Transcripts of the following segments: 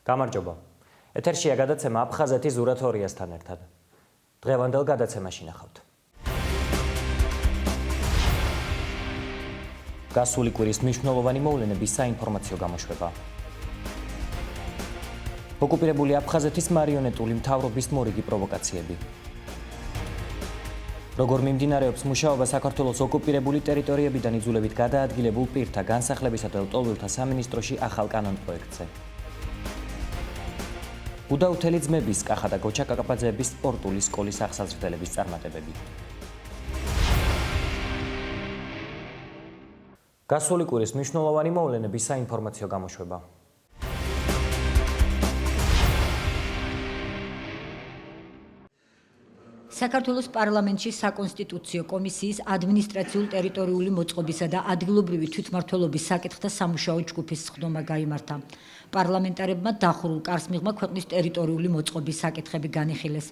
გამარჯობა. ეთერშია გადაცემა აფხაზეთის ზურათორიასთან ერთად. დღევანდელ გადაცემაში ნახავთ. გასული კვირის მნიშვნელოვანი მოვლენების საინფორმაციო გამოშვება. ოკუპირებული აფხაზეთის მარიონეტული მთავრობის მორიგი პროვოკაციები. როგორ მიმდინარეობს მუშაობა საქართველოს ოკუპირებული ტერიტორიებიდან იძულებით გადაადგილებულ პირთა განსახლებისა და ლტოლვილთა სამინისტროში ახალ კანონ პროექტზე. უდაუთელი ძმების კახა და გოჩა კაკაბაძეების სპორტული სკოლის აღსაზრდელების წარმატებები. გასული კვირის მნიშვნელოვანი მოვლენების საინფორმაციო გამოშვება. საქართველოს პარლამენტში საკონსტიტუციო კომისიის ადმინისტრაციულ-ტერიტორიული მოწყობისა და ადგილობრივი თვითმმართველობის საკითხთა სამუშაო ჯგუფის სხდომა გაიმართა. პარლამენტარებმა დახურულ კარს მიღმა ქვეყნის ტერიტორიული მოწყობის საკითხები განიხილეს.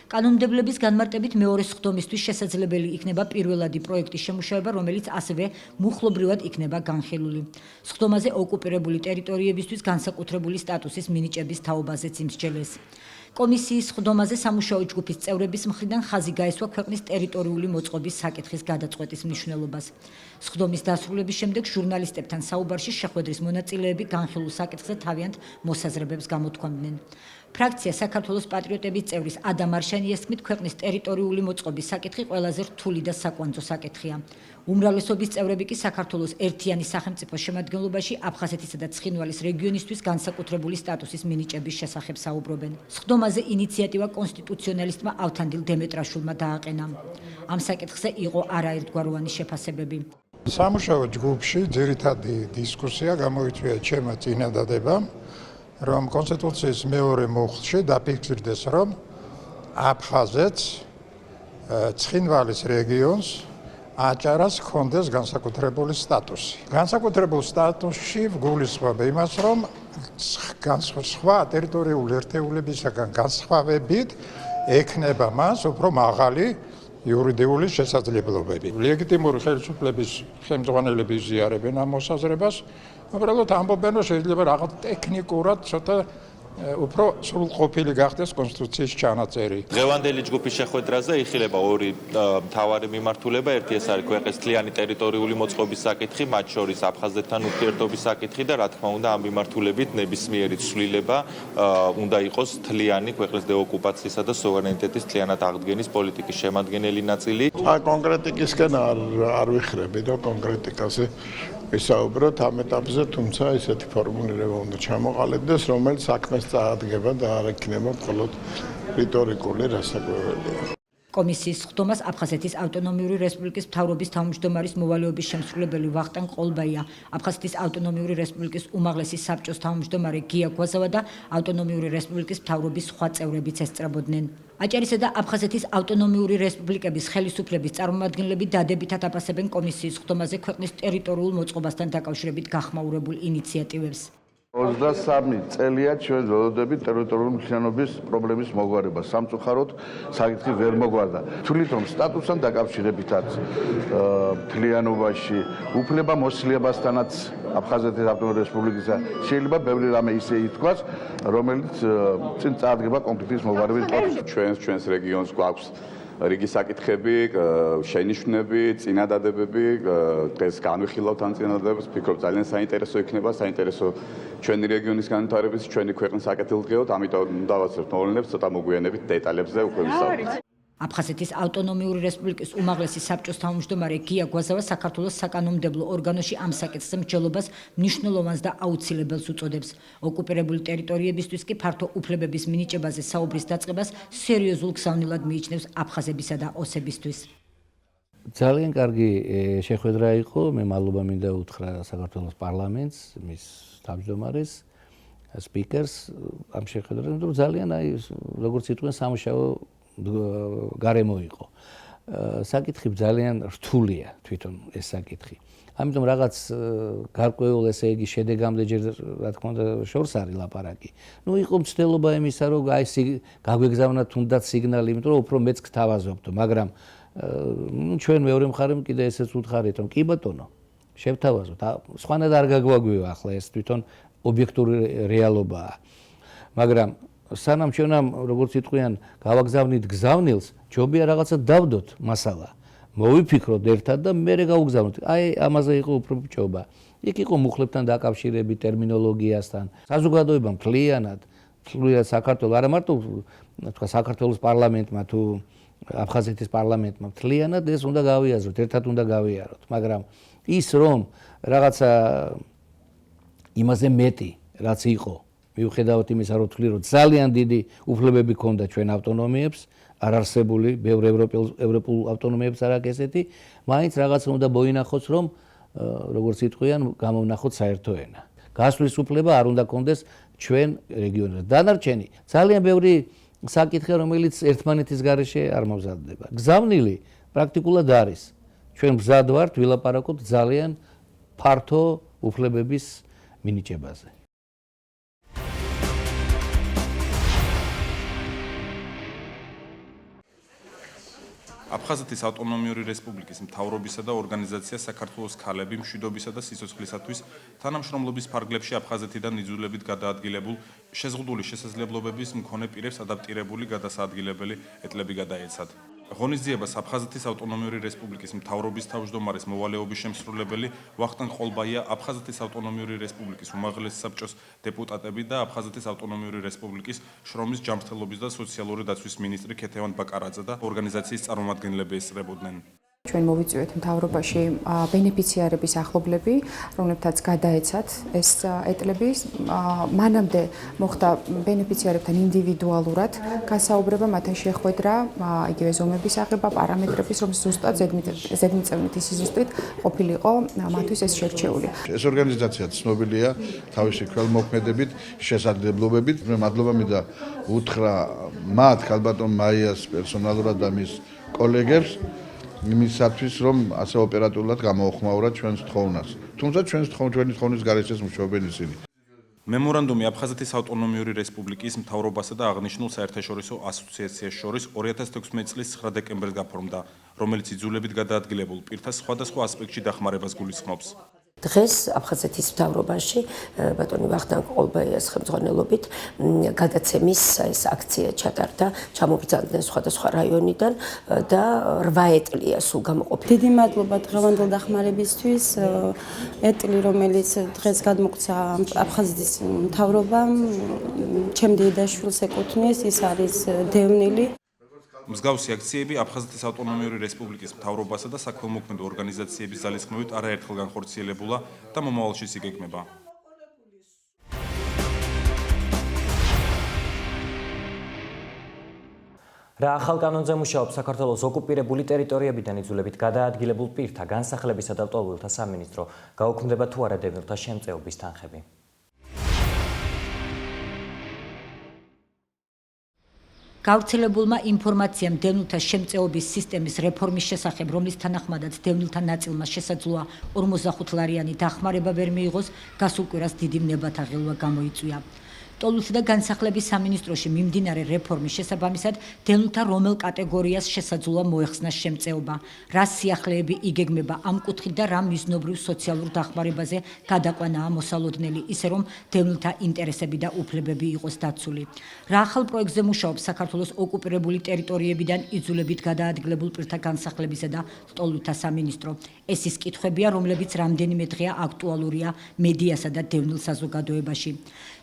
კანონმდებლების განმარტებით მეორე სხდომისთვის შესაძლებელი იქნება პირველადი პროექტის შემუშავება, რომელიც ასევე მუხლობრივად იქნება განხილული. სხდომაზე ოკუპირებული ტერიტორიებისთვის განსაკუთრებული სტატუსის მინიჭების თაობაზეც იმსჯელეს. კომისიის სხდომაზე სამუშაო ჯგუფის წევრების მხრიდან ხაზი გაესვა ქვეყნის ტერიტორიული მოწყობის საკითხის გადაწყვეტის მნიშვნელობას. სხდომის დასრულების შემდეგ ჟურნალისტებთან საუბარში შეხვედრის მონაწილეები განხილულ საკითხზე თავიანთ მოსაზრებებს გამოთქვამდნენ. ფრაქცია საქართველოს პატრიოტების წევრის ადამ არშანიას თქმით, ქვეყნის ტერიტორიული მოწყობის საკითხი ყველაზე რთული და საკვანძო საკითხია. უმრავლესობის წევრები კი საქართველოს ერთიანი სახელმწიფოს შემადგენლობაში აფხაზეთისა და ცხინვალის რეგიონისთვის განსაკუთრებული სტატუსის მინიჭების შესახებ საუბრობენ. სხდომაზე ინიციატივა კონსტიტუციონალისტმა ავთანდილ დემეტრაშვილმა დააყენა. ამ საკითხზე იყო არაერთგვაროვანი შეფასებები. სამუშაო ჯგუფში ძირითადი დისკუსია გამოიწვია ჩემმა წინადადებამ, რომ კონსტიტუციის მეორე მუხლში დაფიქსირდეს, რომ აფხაზეთს ცხინვალის რეგიონს აჭარას ჰქონდეს განსაკუთრებული სტატუსი. განსაკუთრებულ სტატუსში გულისხმობ იმას, რომ სხვა ტერიტორიული ერთეულებისაგან განსხვავებით ექნება მას უფრო მაღალი იურიდიული შესაძლებლობები. ლეგიტიმური ხელისუფლების ხელმძღვანელები იზიარებენ ამ მოსაზრებას, უბრალოდ ამბობენ, რომ შეიძლება რაღაც ტექნიკურად ცოტა უფრო სრულყოფილი გახდეს კონსტიტუციის ჩანაწერი. დღევანდელი ჯგუფის შეხვედრაზე იხილება ორი მთავარი მიმართულება. ერთი ეს არის ქვეყნის მთლიანი ტერიტორიული მოწყობის საკითხი, მათ შორის აფხაზეთთან ურთიერთობის საკითხი და რა თქმა უნდა ამ მიმართულებით ნებისმიერი ცვლილება უნდა იყოს მთლიანი ქვეყნის დეოკუპაციისა და სუვერენიტეტის მთლიანად აღდგენის პოლიტიკის შემადგენელი ნაწილი. კონკრეტიკისკენ არ ვიხრები და კონკრეტიკაზე ვისაუბროთ ამ ეტაპზე, თუმცა ესეთი ფორმულირება უნდა ჩამოყალიბდეს, რომელიც საქმეს წაადგება და არ იქნება მხოლოდ რიტორიკული რასაკვირველია. კომისიის სხდომას აფხაზეთის ავტონომიური რესპუბლიკის მთავრობის თავმჯდომარის მოვალეობის შემსრულებელი ვახტანგ ყოლბაია, აფხაზეთის ავტონომიური რესპუბლიკის უმაღლესი საბჭოს თავმჯდომარე გია გვაზავა და ავტონომიური რესპუბლიკის მთავრობის სხვა წევრებიც ესწრებოდნენ. აჭარისა და აფხაზეთის ავტონომიური რესპუბლიკების ხელისუფლების წარმომადგენლები დადებითად აფასებენ კომისიის სხდომაზე ქვეყნის ტერიტორიულ მოწყობასთან დაკავშირებით გახმაურებულ ინიციატივებს. 23 წელია ჩვენ ველოდებით ტერიტორიული მთლიანობის პრობლემის მოგვარება. სამწუხაროდ საკითხი ვერ მოგვარდა. თვლით რომ სტატუსთან დაკავშირებითაც მთლიანობაში უფლება მოსლიებასთანაც აფხაზეთის ავტონომიური რესპუბლიკისა შეიძლება ბევრი რამე ისე ითქვას, რომელიც წინ წარადგება კონფლიქტის მოგვარების პროცესში. ჩვენს რეგიონს გვაქვს რიგი საკითხები, შენიშვნები, წინადადებები, დღეს განვიხილავთ ამ წინადადებებს, ვფიქრობ ძალიან საინტერესო იქნება, საინტერესო ჩვენი რეგიონის განვითარების, ჩვენი ქვეყნის აკეთილდღეოდ, ამიტომ უნდა ვაცნობთ მოვლენებს ცოტა მოგვიანებით დეტალებზე უკვე ვისაუბროთ. აფხაზეთის ავტონომიური რესპუბლიკის უმაღლესი საბჭოს თავმჯდომარე გია გვაზავა საქართველოს საკანონმდებლო ორგანოში ამ საკითხზე მსჯელობას მნიშვნელოვანს და აუცილებელს უწოდებს. ოკუპირებული ტერიტორიებისთვის კი ფართო უფლებების მინიჭებაზე საუბრის დაწყებას სერიოზულ ქსავნილად მიიჩნევს აფხაზებისა და ოსებისთვის. ძალიან კარგი შეხვედრა იყო, მე მადლობა მინდა უთხრა საქართველოს პარლამენტს, მის თავმჯდომარეს, სპიკერს ამ შეხვედრაზე, რომ ძალიან როგორც იტყვიან სამუშაო გარემო იყო. საკითხი ძალიან რთულია თვითონ ეს საკითხი. ამიტომ რაღაც გარკვეულ ესე იგი შედეგამდე ჯერ რა თქმა უნდა შორს არის ლაპარაკი. ნუ იყო მცდელობა იმისა, რომ აი გაგვეგზავნა თუნდაც სიგნალი, იმიტომ რომ უფრო მეც გთავაზობთ, მაგრამ ჩვენ მეორე მხარემ კიდე ესეც უთხარით, რომ კი ბატონო, შევთავაზოთ. სხვანაირად არ გაგვაგვივა ახლა ეს თვითონ ობიექტური რეალობაა. მაგრამ სანამ ჩვენ ამ როგორც იტყვიან გავაგზავნით გზავნილს, ჯობია რაღაცა დავდოთ მასალა. მოვიფიქროთ ერთად და მერე გავუგზავნოთ. აი ამაზე იყო უფრო ჭობა. იქ იყო მუხლებთან დაკავშირებით ტერმინოლოგიასთან. საზოგადოებამ მთლიანად საქართველოს არა მარტო თქვა საქართველოს პარლამენტმა თუ აფხაზეთის პარლამენტმა მთლიანად ეს უნდა გავიაზროთ, ერთად უნდა გავიაროთ, მაგრამ ის რომ რაღაცა იმაზე მეტი რაც იყო, მიუხედავად იმისა, რომ თვლი რომ ძალიან დიდი უფლებები ჰქონდა ჩვენ ავტონომიებს, არარსებული, ბევრ ევროპულ ავტონომიებს არ აქვს ესეთი, მაინც რაღაცა უნდა მოინახოს, რომ როგორც იტყვიან, გამოვნახოთ საერთო ენა. გასვლის უფლება არ უნდა ჰქონდეს ჩვენ რეგიონზე. დანარჩენი ძალიან ბევრი საკითხი, რომელიც ერთმანეთის გარეშე არ მომზადდება. გზავნილი პრაქტიკულად არის. ჩვენ მზად ვართ ვილაპარაკოთ ძალიან ფართო უფლებების მინიჭებაზე. აფხაზეთის ავტონომიური რესპუბლიკის მთავრობისა და ორგანიზაცია საქართველოს ქალები მშვიდობისა და სიცოცხლისათვის თანამშრომლობის ფარგლებში აფხაზეთიდან იძულებით გადაადგილებულ შეზღუდული შესაძლებლობების მქონე პირებს ადაპტირებული გადასაადგილებელი ეტლები გადაეცათ. ღონისძიებას აფხაზეთის ავტონომიური რესპუბლიკის მთავრობის თავმჯდომარის მოვალეობის შემსრულებელი ვახტანგ ყოლბაია, აფხაზეთის ავტონომიური რესპუბლიკის უმაღლესი საბჭოს დეპუტატები და აფხაზეთის ავტონომიური რესპუბლიკის შრომის ჯანმრთელობის და სოციალური დაცვის მინისტრი ქეთევან ბაკარაძე და ორგანიზაციის წარმომადგენლები ესწრებოდნენ. ჩვენ მოვიწვიეთ მთავრობაში ბენეფიციარების ახლობლები, რომლებთაც გადაეცათ ეს ეტლები. მანამდე მოხდა ბენეფიციარებთან ინდივიდუალურად გასაუბრება, მათთან შეხვედრა, იგივე ზომების აღება, პარამეტრების, რომ ზუსტად ზედმიწევნითი სიზუსტით ყოფილიყო მათთვის ეს შერჩეული. ეს ორგანიზაცია ცნობილია თავისი ქველმოქმედებით, შესაძლებლობებით. მე მადლობა მინდა უთხრა მათ ქალბატონ მაიას პერსონალურად და მის კოლეგებს იმისათვის, რომ ასე ოპერატიულად გამოუხმაურათ ჩვენს თხოვნას. თუმცა ჩვენი თხოვნის გარეშეც მუშაობენ ისინი. მემორანდუმი აფხაზეთის ავტონომიური რესპუბლიკის მთავრობასა და აღნიშნულ საერთაშორისო ასოციაციას შორის 2016 წლის 9 დეკემბერს გაფორმდა, რომელიც იძულებით გადაადგილებულ პირთა სხვადასხვა ასპექტში დახმარებას გულისხმობს. დღეს აფხაზეთის მთავრობაში ბატონი ვახტანგ ყოლბაიას ხელმძღვანელობით გადაცემის ეს აქცია ჩატარდა, ჩამობრძანდნენ სხვადასხვა რაიონიდან და 8 ეტლია სულ გამოყოფილი. დიდი მადლობა დღევანდელ დახმარებისთვის. ეტლი, რომელიც დღეს გადმოგვცა აფხაზეთის მთავრობამ, ჩემ დედაშვილს ეკუთვნის, ის არის დევნილი. მსგავსი აქციები აფხაზეთის ავტონომიური რესპუბლიკის მთავრობასა და საქველმოქმედო ორგანიზაციების ძალისხმევით არაერთხელ განხორციელებულა და მომავალშიც იგეგმება. რა ახალ კანონზე მუშაობს საქართველოს ოკუპირებული ტერიტორიებიდან იძულებით გადაადგილებულ პირთა განსახლებისა და ლტოლვილთა სამინისტრო, გაუქმდება თუ არა დევნილთა შემწეობის თანხები. გავრცელებულმა ინფორმაციამ დევნილთა შემწეობის სისტემის რეფორმის შესახებ, რომლის თანახმადაც დევნილთა ნაწილმა შესაძლოა 45 ლარიანი დახმარება ვერ მიიღოს, გასულ კვირას დიდი ვნებათაღელვა გამოიწვია. ლტოლვილთა და განსახლების სამინისტროში მიმდინარე რეფორმის შესაბამისად დევნილთა რომელ კატეგორიას შესაძლოა მოეხსნას შემწეობა, რა სიახლეები იგეგმება ამ კუთხით და რა მიზნობრივ სოციალურ დახმარებაზე გადაყვანაა მოსალოდნელი, ისე რომ დევნილთა ინტერესები და უფლებები იყოს დაცული. რა ახალ პროექტზე მუშაობს საქართველოს ოკუპირებული ტერიტორიებიდან იძულებით გადაადგილებულ პირთა განსახლებისა და ლტოლვილთა სამინისტრო. ეს ის კითხვებია, რომლებიც რამდენიმე დღეა აქტუალურია მედიასა და დევნილ საზოგადოებაში.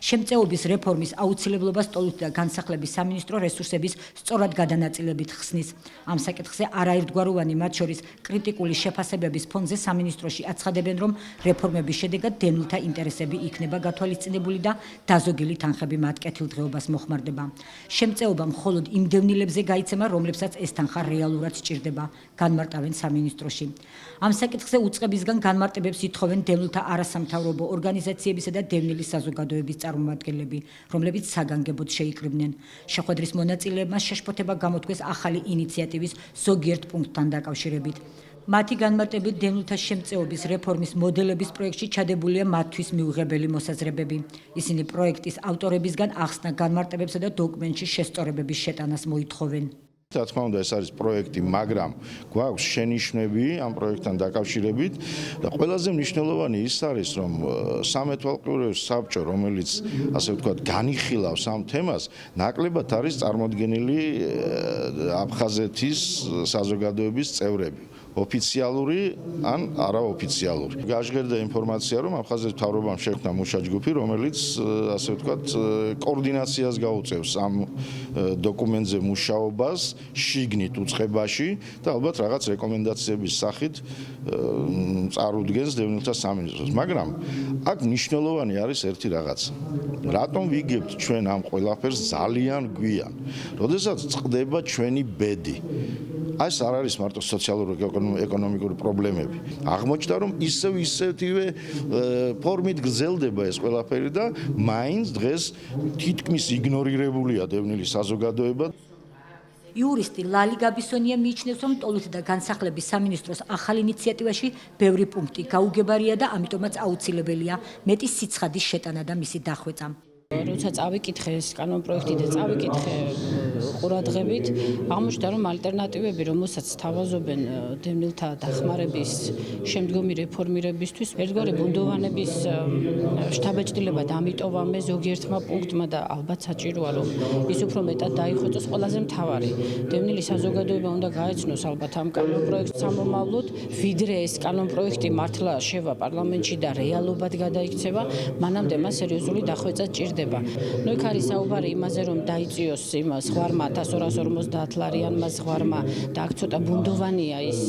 შემწეობის რეფორმის აუცილებლობას ლტოლვილთა განსახლების სამინისტრო რესურსების სწორად გადანაწილებით ხსნის. ამ საკითხზე არაერთგვაროვანი, მათ შორის კრიტიკული შეფასებების ფონზე სამინისტროში აცხადებენ, რომ რეფორმების შედეგად დევნილთა ინტერესები იქნება გათვალისწინებული და დაზოგილი თანხები მათ კეთილდღეობას მოხმარდება. შემწეობა მხოლოდ იმ დევნილებზე გაიცემა, რომლებსაც ეს თანხა რეალურად სჭირდება, განმარტავენ სამინისტროში. ამ საკითხზე უწყებისგან განმარტებებს ითხოვენ დევნილთა არასამთავრობო ორგანიზაციებისა და დევნილი საზოგადოების წარმომადგენლები, რომლებიც საგანგებოდ შეიკრიბნენ. შეხვედრის მონაწილეებმა შეშფოთება გამოთქვეს ახალი ინიციატივის ზოგიერთ პუნქტთან დაკავშირებით. მათი განმარტებით დევნილთა შემწეობის რეფორმის მოდელების პროექტში ჩადებულია მათთვის მიუღებელი მოსაზრებები. ისინი პროექტის ავტორებისგან ახსნა განმარტებებსა და დოკუმენტში შესწორებების შეტანას მოითხოვენ. რა თქმა უნდა ეს არის პროექტი, მაგრამ გვაქვს შენიშვნები ამ პროექტთან დაკავშირებით და ყველაზე მნიშვნელოვანი ის არის, რომ სამეთვალყურეო საბჭო, რომელიც ასე ვთქვათ, განიხილავს ამ თემას, ნაკლებად არის წარმოდგენილი აფხაზეთის საზოგადოების წევრები. ოფიციალური ან არაოფიციალური. გაჟღერდა ინფორმაცია, რომ აფხაზეთის მთავრობამ შექმნა მუშა ჯგუფი, რომელიც ასე ვთქვათ, კოორდინაციას გაუწევს ამ დოკუმენტზე მუშაობას შიგნით უწყებაში და ალბათ რაღაც რეკომენდაციების სახით წარუდგენს დევნილთა სამინისტროს. მაგრამ აქ მნიშვნელოვანი არის ერთი რაღაცა. რატომ ვიგებთ ჩვენ ამ ყველაფერს ძალიან გვიან? როდესაც წყდება ჩვენი ბედი. ეს არ არის მარტო სოციალური ეკონომიკური პრობლემები. აღმოჩნდა, რომ ისევ-ისეთივე ფორმით გრძელდება ეს ყველაფერი და მაინც დღეს თითქმის იგნორირებულია დევნილი საზოგადოება. იურისტი ლალი გაბისონია მიიჩნევს, რომ ტოლით და განსახლების სამინისტროს ახალ ინიციატივაში ბევრი პუნქტი გაუგებარია და ამიტომაც აუცილებელია მეტი სიცხადის შეტანა და მისი დახვეწა. როცა წავიკითხე ეს კანონპროექტი და წავიკითხე ყურადღებით, აღმოჩნდა, რომ ალტერნატივები, რომელსაც თავაზობენ დევნილთა დახმარების შემდგომი რეფორმირებისთვის, ერთგვარი ბუნდოვანების შთაბეჭდილება დამიტოვამე ზოგიერთმა პუნქტმა და ალბათ საჭიროა, რომ ის უფრო მეტად დაიხოცოს. ყველაზე მთავარი, დევნილი საზოგადოება უნდა გაეცნოს ალბათ ამ კანონპროექტს სამომავლოდ, ვიდრე ეს კანონპროექტი მართლა შევა პარლამენტში და რეალობად გადაიქცევა, მანამდე მას სერიოზული დახვეწა ჭირდება. ნუ იქ არის საუბარი იმაზე, რომ დაიწიოს იმ ზღვარმა 1250 ლარიანმა ზღვარმა და აქ ცოტა ბუნდოვანია ის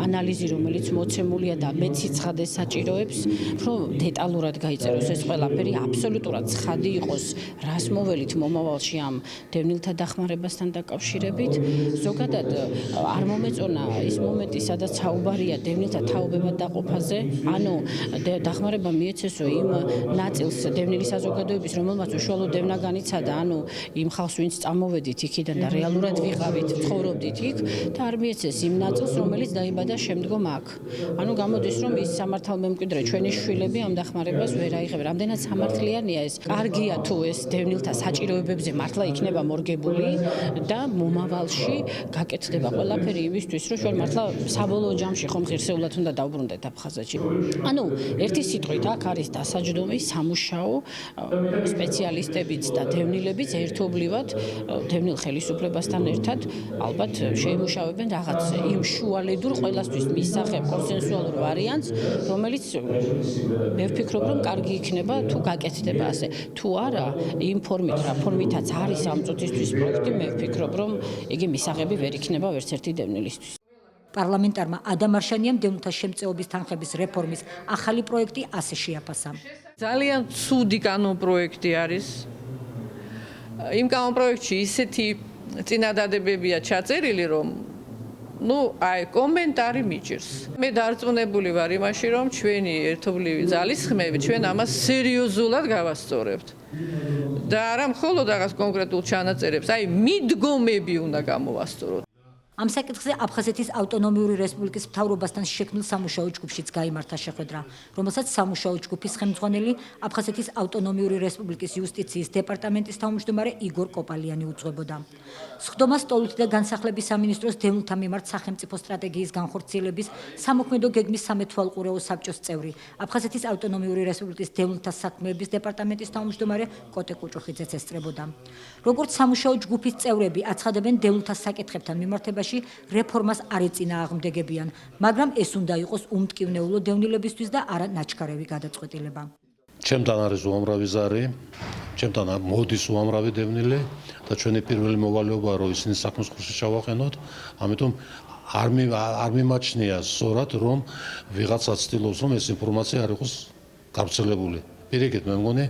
ანალიზი, რომელიც მოცემულია და მეციცხადეს საჭიროებს, რომ დეტალურად გაიწეროს ეს ყველაფერი, აბსოლუტურად ცხადი იყოს, რას მოველით მომავალში ამ დევნილთა დახმარებასთან დაკავშირებით. ზოგადად არ მომეწონა ის მომენტი, სადაც საუბარია დევნილთა თაობებად დაყოფაზე, ანუ დახმარება მიეცესო იმ ნაწილს დევნილი საზოგადოების, რომელმაც უშუალო დევნა განიცადა, ანუ იმ ხალხს, ვინც წამოვედით იქიდან და რეალურად ვიღავით, ცხოვრობდით იქ და არ მიეცეს იმ ნაწილს, რომელიც დაიბადა შემდგომ აქ. ანუ გამოდის, რომ ის სამართალმემკვიდრე ჩვენი შვილები ამ დახმარებას ვერ აიღებენ. რამდენად სამართლიანია ეს? კარგია თუ ეს დევნილთა საჭიროებებზე მართლა იქნება მორგებული და მომავალში გაკეთდება ყველაფერი იმისთვის, რომ ჩვენ მართლა საბოლოო ჯამში ხომ ღირსეულად უნდა დავბრუნდეთ აფხაზეთში. ანუ ერთი სიტყვით აქ არის დასაჯდომი სამუშაო სპეციალისტებიც და დევნილებიც ერთობლივად დევნილ ხელისუფლებასთან ერთად ალბათ შეიმუშავებენ რაღაც იმ შუალედურ ყველასთვის მისაღებ კონსენსუალურ ვარიანტს, რომელიც მე ვფიქრობ, რომ კარგი იქნება თუ გაკეთდება ასე. თუ არა, იმ ფორმით, რა ფორმითაც არის ამ წუთისთვის პროექტი, მე ვფიქრობ, რომ იგი მისაღები ვერ იქნება ვერც ერთი დევნილისთვის. პარლამენტარმა ადამ არშანიამ დევნილთა შემწეობის თანხების რეფორმის ახალი პროექტი ასე შეაფასა. ძალიან ცუდი კანონპროექტი არის. იმ კანონპროექტში ისეთი წინადადებებია ჩაწერილი, რომ აი კომენტარი მიჭირს. მე დარწმუნებული ვარ იმაში, რომ ჩვენი ერთობლივი ძალისხმევით ჩვენ ამას სერიოზულად გავასწორებთ. და არა მხოლოდ რაღაც კონკრეტულ ჩანაწერებს, აი მიდგომები უნდა გამოვასწოროთ. ამ საკითხზე აფხაზეთის ავტონომიური რესპუბლიკის მთავრობასთან შექმნილ სამუშაო ჯგუფშიც გაიმართა შეხვედრა, რომელსაც სამუშაო ჯგუფის ხელმძღვანელი აფხაზეთის ავტონომიური რესპუბლიკის იუსტიციის დეპარტამენტის თავმჯდომარე იგორ კოპალიანი უძღვებოდა. სხდომას ტოლით და განსახლების სამინისტროს დევნილთა მიმართ სახელმწიფო სტრატეგიის განხორციელების სამოქმედო გეგმის სამეთვალყურეო საბჭოს წევრი, აფხაზეთის ავტონომიური რესპუბლიკის დევნილთა საქმეების დეპარტამენტის თავმჯდომარე კოტე კუჭუხიძეც ესწრებოდა. როგორც სამუშაო ჯგუფის წევრები აცხადებენ დევნილთა საკითხებთან მიმართებაში რეფორმას არ ეწინააღმდეგებიან, მაგრამ ეს უნდა იყოს უმტკივნეულო დევნილებისთვის და არა ნაჩქარევი გადაწყვეტილება. ჩემთან არის უამრავი ზარი, ჩემთან მოდის უამრავი დევნილი და ჩვენი პირველი მოვალეობაა, რომ ისინი საქმის კურსში ჩავაყენოთ, ამიტომ არ მიმაჩნია სწორად, რომ ვიღაცა ცდილობს, რომ ეს ინფორმაცია არ იყოს გავრცელებული. პირიქით, მე მგონი,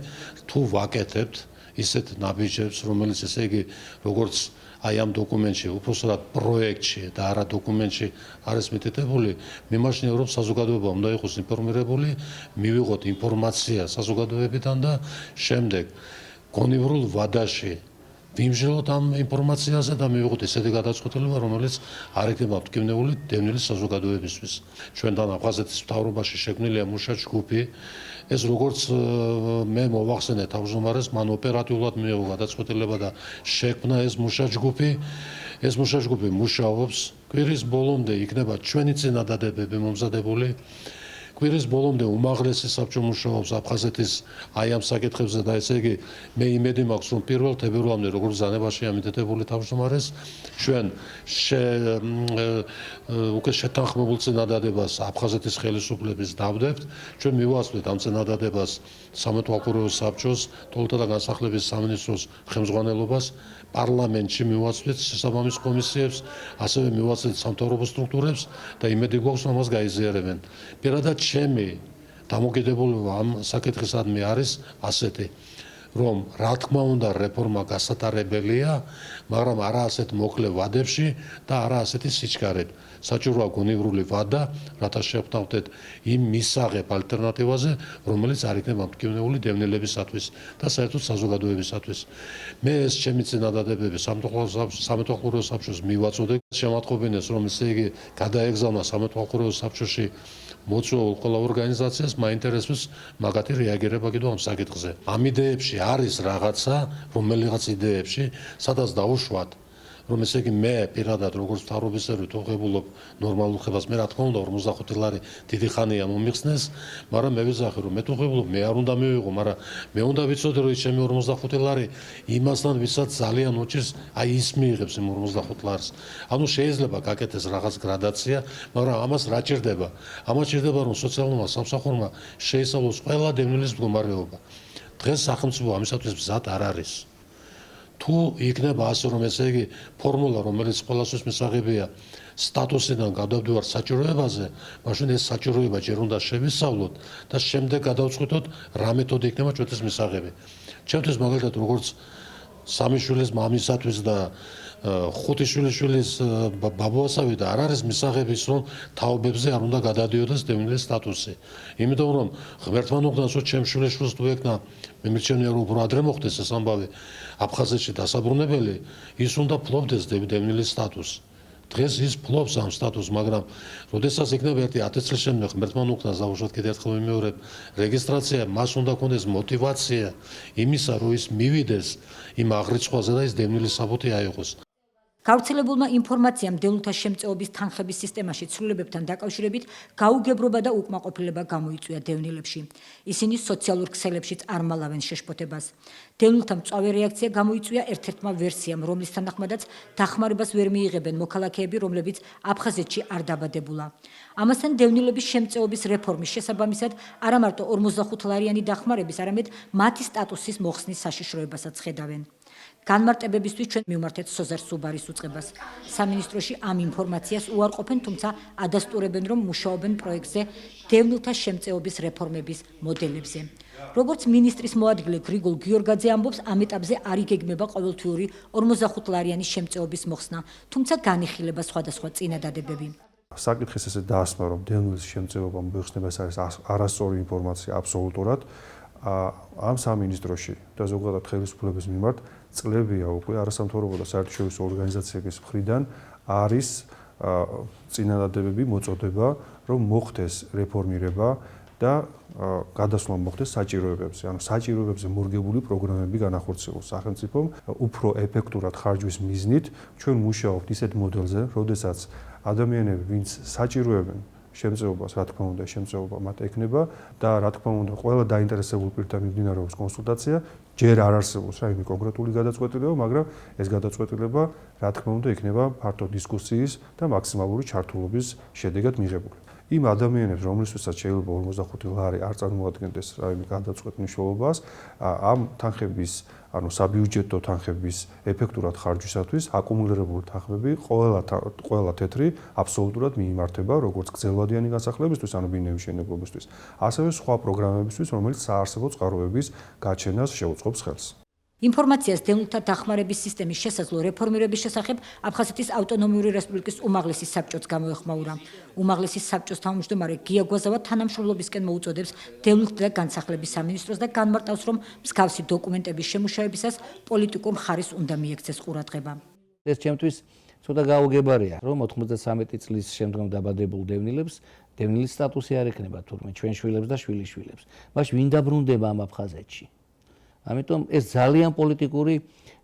თუ ვაკეთებთ ისეთ ნაბიჯებს, რომელიც ესე იგი როგორც აი ამ დოკუმენტში, უпростоრად პროექტში და არა დოკუმენტში არის მითითებული, მიმაჩნია, რომ საზოგადოება უნდა იყოს ინფორმირებული, მივიღოთ ინფორმაცია საზოგადოებიდან და შემდეგ გონივრულ ვადაში ვიმჟელოთ ამ ინფორმაციაზე და მივიღოთ ესეთი გადაწყვეტილება, რომელიც არ იქნება მტკივნეული დევნილი საზოგადოებისთვის. ჩვენთან აფხაზეთის მთავრობაში შექმნილია მუშა ჯგუფი. ეს როგორც მე მოვახსენე თავმჯდომარეს, მან ოპერატიულად მიიღო გადაწყვეტილება და შექმნა ეს მუშა ჯგუფი. ეს მუშა ჯგუფი მუშაობს. კვირის ბოლომდე იქნება ჩვენი წინადადებები მომზადებული. კვირის ბოლომდე უმაღლესი საბჭო მუშაობს აფხაზეთის აი ამ საკითხებზე და ესე იგი მე იმედი მაქვს რომ 1 თებერვალამდე როგორც ბრძანებაშია მითითებული თავმჯდომარეს ჩვენ უკვე შეთანხმებულ წინადადებას აფხაზეთის ხელისუფლების დავდებთ ჩვენ მივასწრებთ ამ წინადადებას სამეთვალყურეო საბჭოს თვალთა და განსახლების სამინისტროს ხელმძღვანელობას პარლამენტში მივასწრებთ შესაბამის კომისიებს ასევე მივასწრებთ სამთავრობო სტრუქტურებს და იმედი გვაქვს რომ ამას გაიზიარებენ პირადად ჩემი დამოკიდებულება ამ საკითხისადმი არის ასეთი რომ რა თქმა უნდა რეფორმა გასატარებელია მაგრამ არა ასეთ მოკლე ვადებში და არა ასეთი სიჩქარით საჭიროა გონივრული ვადა რათა შევხვდეთ იმ მისაღებ ალტერნატივაზე რომელიც არ იქნება მტკივნეული დევნილებისათვის და საერთოდ საზოგადოებისათვის მე ეს ჩემი წინადადებები სამეთვალყურეო საბჭოს მივაწოდე შემატყობინეს რომ ესე იგი გადაეგზავნა სამეთვალყურეო საბჭოში მოწვეულ ყველა ორგანიზაციას მაინტერესებს მაგათი რეაგირება კიდევ ამ საკითხზე. ამ იდეებში არის რაღაცა, რომელიღაც იდეებში, სადაც დავუშვათ, რომ ესე იგი მე პირადად როგორც მთავრობის წევრი თუღებულობ ნორმალურ ხებას, მე რა თქმა უნდა 45 ლარი დიდი ხანია მომიხსნეს, მაგრამ მე ვიზახე რომ მე თუღებულობ, მე არ უნდა მივიღო, მაგრამ მე უნდა ვიცოდე რომ ის ჩემი 45 ლარი იმასთან ვისაც ძალიან უჭირს, აი ის მიიღებს იმ 45 ლარს. ანუ შეიძლება გაკეთდეს რაღაც გრადაცია, მაგრამ ამას რა ჭირდება? ამას ჭირდება რომ სოციალურმა სამსახურმა შეისწავლოს ყველა დევნილის მდგომარეობა. დღეს სახელმწიფო ამისათვის მზად არ არის. თუ იქნება ასე რომ ესე იგი ფორმულა რომელიც ყველასთვის მისაღებია სტატუსიდან გადავდივარ საჭიროებაზე, მაშინ ეს საჭიროება ჯერ უნდა შევისწავლოთ და შემდეგ გადავწყვიტოთ რა მეთოდი იქნება ჩვენთვის მისაღები. ჩემთვის მაგალითად როგორც სამი შვილის მამისათვის და 5 შვილიშვილის ბაბუასავი და არ არის მისაღების რომ თაობებზე არ უნდა გადადიოდეს დევნილის სტატუსი. იმიტომ რომ ღმერთმა უხდას რომ ჩემ შვილიშვილს თუ ეკნა მიმირჩენია რომ უფრო ადრე მოხდეს ეს ამბავი აფხაზეთში დასაბრუნებელი ის უნდა ფლობდეს დევნილის სტატუსს. დღეს ის ფლობს ამ სტატუსს, მაგრამ როდესაც იქნება ერთი 10 წლის შემდეგ ღმერთმა უხდას დავუშვათ კიდევ ერთხელ ვიმეორებ რეგისტრაცია მას უნდა ქონდეს мотивация იმისა რომ ის მივიდეს იმ აღრიცხვაზე და ის დევნილის საბუთი აიღოს. გავრცელებულმა ინფორმაციამ დევნილთა შემწეობის თანხების სისტემაში ცვლილებებთან დაკავშირებით გაუგებრობა და უკმაყოფილება გამოიწვია დევნილებში. ისინი სოციალურ ქსელებშიც არ მალავენ შეშფოთებას. დევნილთა მწვავე რეაქცია გამოიწვია ერთ-ერთმა ვერსიამ, რომლის თანახმადაც დახმარებას ვერ მიიღებენ მოქალაქეები, რომლებიც აფხაზეთში არ დაბადებულა. ამასთან დევნილების შემწეობის რეფორმის შესაბამისად არა მარტო 45 ლარიანი დახმარების, არამედ მათი სტატუსის მოხსნის საშიშროებასაც ხედავენ. განმარტებებისთვის ჩვენ მივმართეთ სოზარ სუბარის უწყებას. სამინისტროში ამ ინფორმაციას უარყოფენ, თუმცა ადასტურებენ, რომ მუშაობენ პროექტზე დევნილთა შემწეობის რეფორმების მოდელებზე. როგორც მინისტრის მოადგილე გრიგოლ გიორგაძე ამბობს, ამ ეტაპზე არ იგეგმება ყოველთვიური 45 ლარიანი შემწეობის მოხსნა, თუმცა განიხილება სხვადასხვა წინადადებები. საკითხის ესე დაასმა, რომ დევნილის შემწეობა მოიხსნება, ეს არის არასწორი ინფორმაცია აბსოლუტურად. ამ სამინისტროში და ზოგადად ხელისუფლების მიმართ წლებია უკვე არასამთავრობო და საერთაშორისო ორგანიზაციების მხრიდან არის წინადადებები მოწოდება, რომ მოხდეს რეფორმირება და გადასვლა მოხდეს საჭიროებებზე. ანუ საჭიროებებზე მორგებული პროგრამები განახორციელოს სახელმწიფომ უფრო ეფექტურად ხარჯვის მიზნით. ჩვენ მუშაობთ ისეთ მოდელზე, როდესაც ადამიანები, ვინც საჭიროებენ შემწეობას, რა თქმა უნდა, შემწეობა მათ ექნება და რა თქმა უნდა, ყველა დაინტერესებულ პირთან მიმდინარეობს კონსულტაცია. ჯერ არ არსებობს რაიმე კონკრეტული გადაწყვეტილება, მაგრამ ეს გადაწყვეტილება, რა თქმა უნდა, იქნება ფართო დისკუსიის და მაქსიმალური ჩართულობის შედეგად მიღებული. იმ ადამიანებს, რომლისთვისაც შეიძლება 45 ლარი არ წარმოადგენდეს რაიმე გადაწყვეტ მნიშვნელობას, ამ თანხების, ანუ საბიუჯეტო თანხების ეფექტურად ხარჯვისათვის აკუმულირებული თანხები ყველა თეთრი აბსოლუტურად მიიმართება როგორც გრძელვადიანი განსახლებისთვის, ანუ ბინების მშენებლობისთვის, ასევე სხვა პროგრამებისთვის, რომელიც საარსებო წყაროების გაჩენას შეუწყობს ხელს. ინფორმაციას დევნილთა დახმარების სისტემის შესაძლო რეფორმირების შესახებ აფხაზეთის ავტონომიური რესპუბლიკის უმაღლესი საბჭოც გამოეხმაურა. უმაღლესი საბჭოს თავმჯდომარე გია გვაზავა თანამშრომლობისკენ მოუწოდებს დევნილთა და განსახლების სამინისტროს და განმარტავს, რომ მსგავსი დოკუმენტების შემუშავებისას პოლიტიკურ მხარეს უნდა მიექცეს ყურადღება. ეს ჩემთვის ცოტა გაუგებარია, რომ 93 წლის შემდგომ დაბადებულ დევნილებს დევნილის სტატუსი არ ექნება თურმე ჩვენ შვილებს და შვილიშვილებს. მაშინ ვინ დაბრუნდება ამ აფხაზეთში? ამიტომ ეს ძალიან პოლიტიკური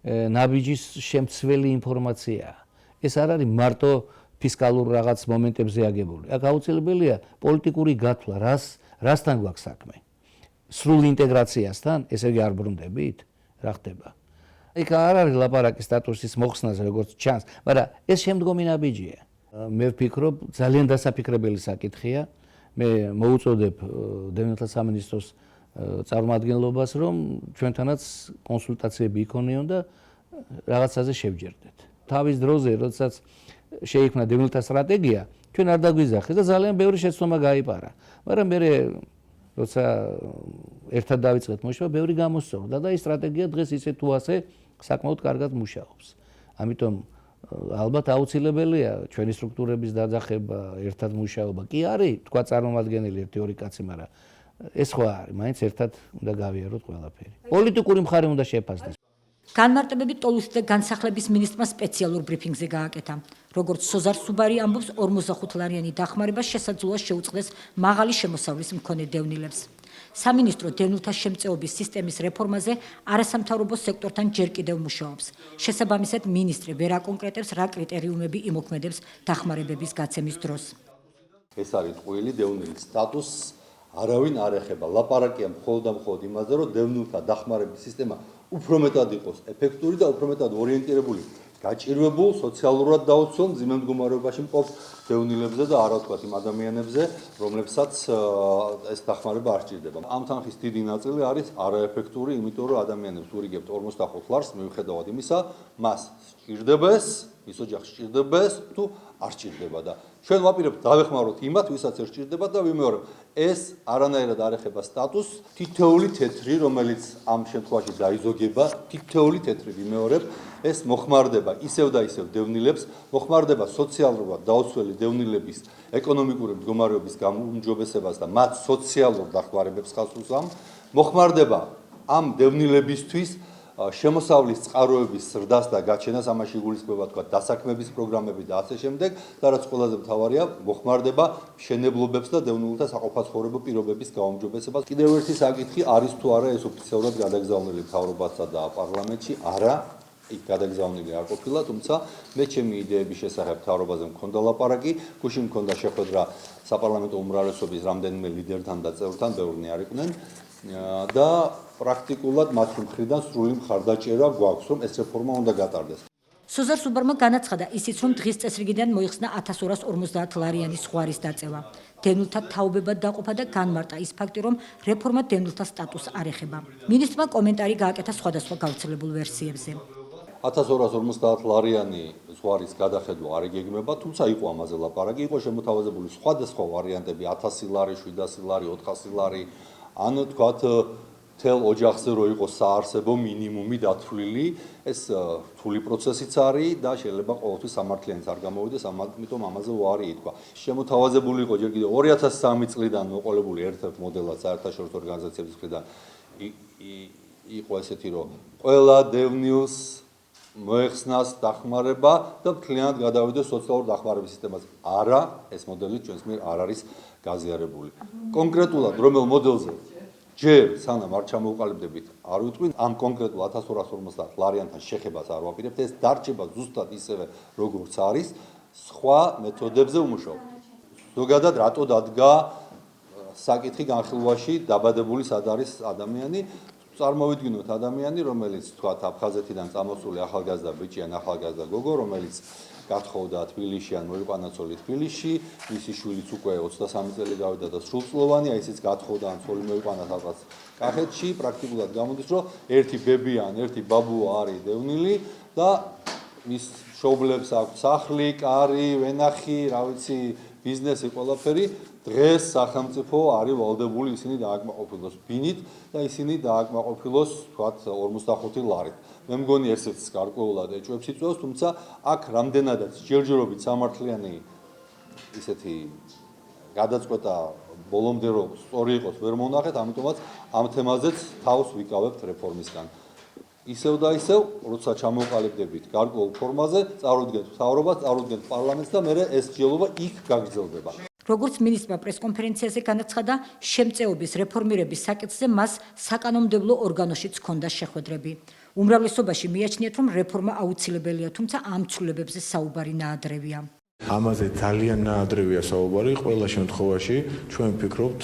ნაბიჯის შემცველი ინფორმაციაა. ეს არ არის მარტო ფისკალურ რაღაც მომენტებზე აგებული. აქ აუცილებელია პოლიტიკური გათვლა, რასთან გვაქვს საქმე. სრულ ინტეგრაციასთან, ესე იგი არ ბრუნდებით? რა ხდება? იქ არ არის ლაპარაკი სტატუსის მოხსნაზე, როგორც ჩანს, მაგრამ ეს შემდგომი ნაბიჯია. მე ვფიქრობ, ძალიან დასაფიქრებელი საკითხია. მე მოუწოდებ დევნილთა სამინისტროს წარმომადგენლობას, რომ ჩვენთანაც კონსულტაციები იქონიონ და რაღაცაზე შევჯერდეთ. თავის დროზე, როდესაც შეიქმნა დევნილთა სტრატეგია, ჩვენ არ დაგვიზახეს და ძალიან ბევრი შეცდომა გაიპარა. მაგრამ მე როცა ერთად დავიწყეთ მოშვა, ბევრი გამოსწორდა და ეს სტრატეგია დღეს ისე თუ ასე საკმაოდ კარგად მუშაობს. ამიტომ ალბათ აუცილებელია ჩვენი სტრუქტურების დაძახება, ერთად მუშაობა. კი არის, თქვა წარმომადგენელი 1-2 კაცი, მაგრამ ეს ხო არის, მაინც ერთად უნდა გავიაროთ ყველაფერი. პოლიტიკური მხარე უნდა შეფასდეს. განმარტებები ტოლუსის და განსახლების მინისტრმა სპეციალურ ბრიფინგზე გააკეთა. როგორც სოზარ სუბარი ამბობს, 45-ლარიანი დახმარება შესაძლოა შეუწყდეს მაღალი შემოსავლის მქონე დევნილებს. სამინისტრო დევნილთა შემწეობის სისტემის რეფორმაზე არასამთავრობო სექტორთან ჯერ კიდევ მუშაობს. შესაბამისად, მინისტრი ვერ აკონკრეტებს, რა კრიტერიუმები იმოქმედებს დახმარებების გაცემის დროს. ეს არის ტყუილი დევნილის სტატუსს არავინ არ ეხება. ლაპარაკია მხოლოდ და მხოლოდ იმაზე, რომ დევნილთა დახმარების სისტემა უფრო მეტად იყოს ეფექტური და უფრო მეტად ორიენტირებული გაჭირვებულ, სოციალურად დაუცველ მძიმე მდგომარეობაში მყოფ დევნილებზე და არა ვთქვათ იმ ადამიანებზე, რომლებსაც ეს დახმარება არ სჭირდება. ამ თანხის დიდი ნაწილი არის არაეფექტური, იმიტომ რომ ადამიანებს ურიგებთ 45 ლარს, მიუხედავად იმისა, მას სჭირდება ეს, მის ოჯახს სჭირდება ეს თუ არ სჭირდება და ჩვენ ვაპირებთ დავეხმაროთ იმათ, ვისაც არ სჭირდება და ვიმეორებ, ეს არანაირად არ ეხება სტატუსს, თითოეული თეთრი, რომელიც ამ შემთხვევაში დაიზოგება, თითოეული თეთრი ვიმეორებ, ეს მოხმარდება ისევ და ისევ დევნილებს, მოხმარდება სოციალურად დაუცველი დევნილების ეკონომიკური მდგომარეობის გაუმჯობესებას და მათ სოციალურ დახმარებებს ხაზს უსვამს, მოხმარდება ამ დევნილებისთვის შემოსავლის წყაროების ზრდას და გაჩენას, ამაში იგულისხმება თქვა დასაქმების პროგრამები და ასე შემდეგ და რაც ყველაზე მთავარია, მოხმარდება მშენებლობებს და დევნილთა საყოფაცხოვრებო პირობების გაუმჯობესებას. კიდევ ერთი საკითხი არის თუ არა ეს ოფიციალურად გადაგზავნილი მთავრობასა და პარლამენტში, არა, იქ გადაგზავნილი არ ყოფილა, თუმცა მე ჩემი იდეების შესახებ მთავრობაზე მქონდა ლაპარაკი, გუშინ მქონდა შეხვედრა საპარლამენტო უმრავლესობის რამდენიმე ლიდერთან და წევრთან, ბევრნი არ იყვნენ და პრაქტიკულად მათი მხრიდან სრული მხარდაჭერა გვაქვს, რომ ეს რეფორმა უნდა გატარდეს. სოზარ სუბარმა განაცხადა ისიც, რომ დღის წესრიგიდან მოიხსნა 1250 ლარიანი ზღვარის დაწევა. დევნილთა თაობებად დაყოფა და განმარტა ის ფაქტი, რომ რეფორმა დევნილთა სტატუსს არ ეხება. მინისტრმა კომენტარი გააკეთა სხვადასხვა გავრცელებულ ვერსიებზე. 1250 ლარიანი ზღვარის გადახედვა არ იგეგმება, თუმცა იყო ამაზე ლაპარაკი, იყო შემოთავაზებული სხვადასხვა ვარიანტები 1000 ლარი, 700 ლარი, 400 ლარი, ან თქვათ თელ ოჯახზე რო იყოს საარსებო მინიმუმი დათვლილი, ეს რთული პროცესიც არის და შეიძლება ყოველთვის სამართლიანიც არ გამოვიდეს, ამიტომ ამაზე უარი ითქვა. შემოთავაზებული იყო ჯერ კიდევ 2003 წლიდან მოყოლებული ერთ-ერთ მოდელად საერთაშორისო ორგანიზაციების მხრიდან იყო ესეთი, რომ ყველა დევნილს მოეხსნას დახმარება და მთლიანად გადავიდეს სოციალურ დახმარების სისტემაზე. არა, ეს მოდელი ჩვენს მიერ არ არის გაზიარებული. კონკრეტულად რომელ მოდელზე ჯერ სანამ არ ჩამოვყალიბდებით, არ ვიტყვი, ამ კონკრეტულ 1250 ლარიანთან შეხებას არ ვაპირებთ, ეს დარჩება ზუსტად ისევე როგორც არის, სხვა მეთოდებზე ვმუშაობთ. ზოგადად რატო დადგა საკითხი განხილვაში დაბადებული სად არის ადამიანი? წარმოვიდგინოთ ადამიანი, რომელიც თქვათ აფხაზეთიდან წამოსული ახალგაზრდა ბიჭი ან ახალგაზრდა გოგო, რომელიც გათხოვდა თბილისში ან მოიყვანა ცოლი თბილისში, მისი შვილიც უკვე 23 წელი გავიდა და სრულწლოვანი, აი ისიც გათხოვდა ან ცოლი მოიყვანა სადღაც კახეთში, პრაქტიკულად გამოდის, რომ ერთი ბები ან ერთი ბაბუა არის დევნილი და მის მშობლებს აქვს სახლი, კარი, ვენახი, რა ვიცი, ბიზნესი ყველაფერი დღეს სახელმწიფო არის ვალდებული ისინი დააკმაყოფილოს ბინით და ისინი დააკმაყოფილოს თქვათ 45 ლარით. მე მგონი ესეც გარკვეულად ეჭვებს იწვევს, თუმცა აქ რამდენადაც ჯერჯერობით სამართლიანი ისეთი გადაწყვეტა ბოლომდე რომ სწორი იყოს ვერ მონახეთ, ამიტომაც ამ თემაზეც თავს ვიკავებთ რეფორმისგან. ისევ და ისევ, როცა ჩამოყალიბდებით გარკვეულ ფორმაზე, წარუდგენთ მთავრობას, წარუდგენთ პარლამენტს და მე ეს სჯელობა იქ გაგრძელდება. როგორც მინისტრმა პრესკონფერენციაზე განაცხადა, შემწეობის რეფორმირების საკითხზე მას საკანონმდებლო ორგანოშიც ჰქონდა შეხვედრები. უმრავლესობაში მიაჩნიათ, რომ რეფორმა აუცილებელია, თუმცა ამ ცვლილებებზე საუბარი ნაადრევია. ამაზე ძალიან ნაადრევია საუბარი, ყველა შემთხვევაში ჩვენ ვფიქრობთ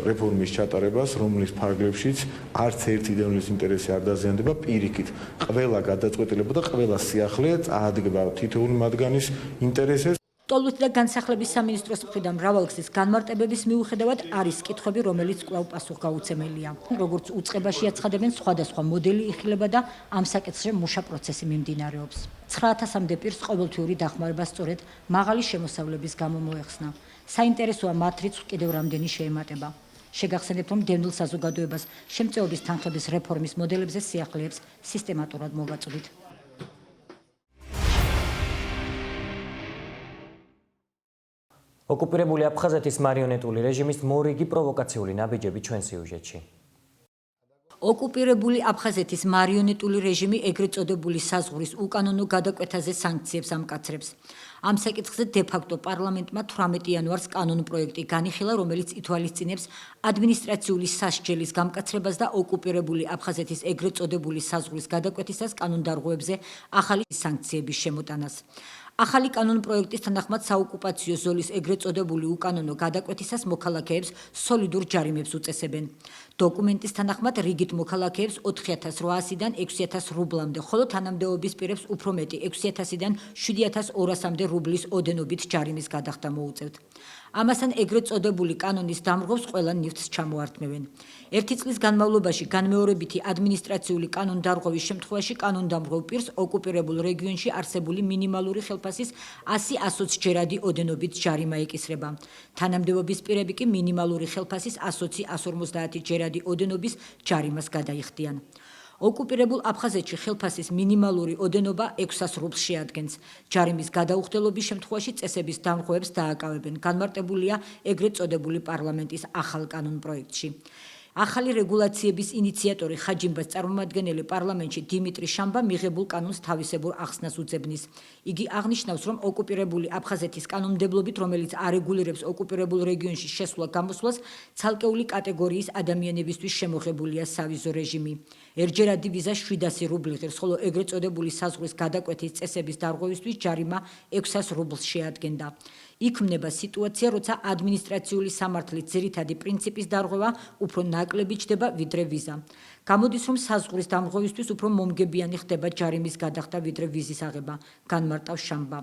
რეფორმის ჩატარებას, რომლის ფარგლებშიც არც ერთი დევნილის ინტერესი არ დაზიანდება, პირიქით, ყველა გადაწყვეტილება და ყველა სიახლე წაადგება თითოეული მათგანის ინტერესებს. ტოლმუთ და განსახლების სამინისტროს მხრიდან მრავალგზის განმარტებების მიუხედავად არის კითხვები, რომელიც კვლავ პასუხგაუცემელია. როგორც უწყებაში აცხადებენ, სხვადასხვა მოდელი იხილება და ამ საკითხზე მუშა პროცესი მიმდინარეობს. 9000-მდე პირს ყოველთვიური დახმარება სწორედ მაღალი შემოსავლების გამო მოეხსნა. საინტერესოა მათ რიცხვს კიდევ რამდენი შეემატება. შეგახსენებთ, რომ დევნილ საზოგადოებას შემწეობის თანხების რეფორმის მოდელებზე სიახლეებს სისტემატურად მოვაწვდით. ოკუპირებული აფხაზეთის მარიონეტული რეჟიმის მორიგი პროვოკაციული ნაბიჯები ჩვენ სიუჟეტში. ოკუპირებული აფხაზეთის მარიონეტული რეჟიმი ეგრეთ წოდებული საზღვრის უკანონო გადაკვეთაზე სანქციებს ამკაცრებს. ამ საკითხზე დე-ფაქტო პარლამენტმა 18 იანვარს კანონპროექტი განიხილა, რომელიც ითვალისწინებს ადმინისტრაციული სასჯელის გამკაცრებას და ოკუპირებული აფხაზეთის ეგრეთ წოდებული საზღვრის გადაკვეთისას კანონდარღვევებზე ახალი სანქციების შემოტანას. ახალი კანონპროექტის თანახმად საოკუპაციო ზოლის ეგრეთ წოდებული უკანონო გადაკვეთისას მოქალაქეებს სოლიდურ ჯარიმებს უწესებენ. დოკუმენტის თანახმად რიგით მოქალაქეებს 4800-დან 6000 რუბლამდე, ხოლო თანამდებობის პირებს უფრო მეტი 6000-დან 7200-მდე რუბლის ოდენობით ჯარიმის გადახდა მოუწევთ. ამასთან ეგრეთ წოდებული კანონის დამრღვევს ყველა ნივთს ჩამოართმევენ. ერთი წლის განმავლობაში განმეორებითი ადმინისტრაციული კანონდარღვევის შემთხვევაში კანონდამრღვევ პირს ოკუპირებულ რეგიონში არსებული მინიმალური ხელფასის 100-120 ჯერადი ოდენობით ჯარიმა ეკისრება. თანამდებობის პირები კი მინიმალური ხელფასის 120-150 ჯერადი ოდენობის ჯარიმას გადაიხდიან. ოკუპირებულ აფხაზეთში ხელფასის მინიმალური ოდენობა 600 რუბლს შეადგენს. ჯარიმის გადაუხდელობის შემთხვევაში წესების დამრღვევებს დააკავებენ. განმარტებულია ეგრეთ წოდებული პარლამენტის ახალ კანონპროექტში. ახალი რეგულაციების ინიციატორი ხაჯიმბას წარმომადგენელი პარლამენტში დიმიტრი შამბა მიღებულ კანონს თავისებურ ახსნას უძებნის. იგი აღნიშნავს, რომ ოკუპირებული აფხაზეთის კანონმდებლობით, რომელიც არეგულირებს ოკუპირებულ რეგიონში შესვლა-გამოსვლას, ცალკეული კატეგორიის ადამიანებისთვის შემოღებულია სავიზო რეჟიმი. ერთჯერადი ვიზა 700 რუბლი ღირს, ხოლო ეგრეთ წოდებული საზღვრის გადაკვეთის წესების დარღვევისთვის ჯარიმა 600 რუბლს შეადგენდა. იქმნება სიტუაცია, როცა ადმინისტრაციული სამართლის ძირითადი პრინციპის დარღვევა უფრო ნაკლები ჩდება ვიდრე ვიზა. გამოდის, რომ საზღვრის დამრღვევისთვის უფრო მომგებიანი ხდება ჯარიმის გადახდა ვიდრე ვიზის აღება, განმარტავს შამბა.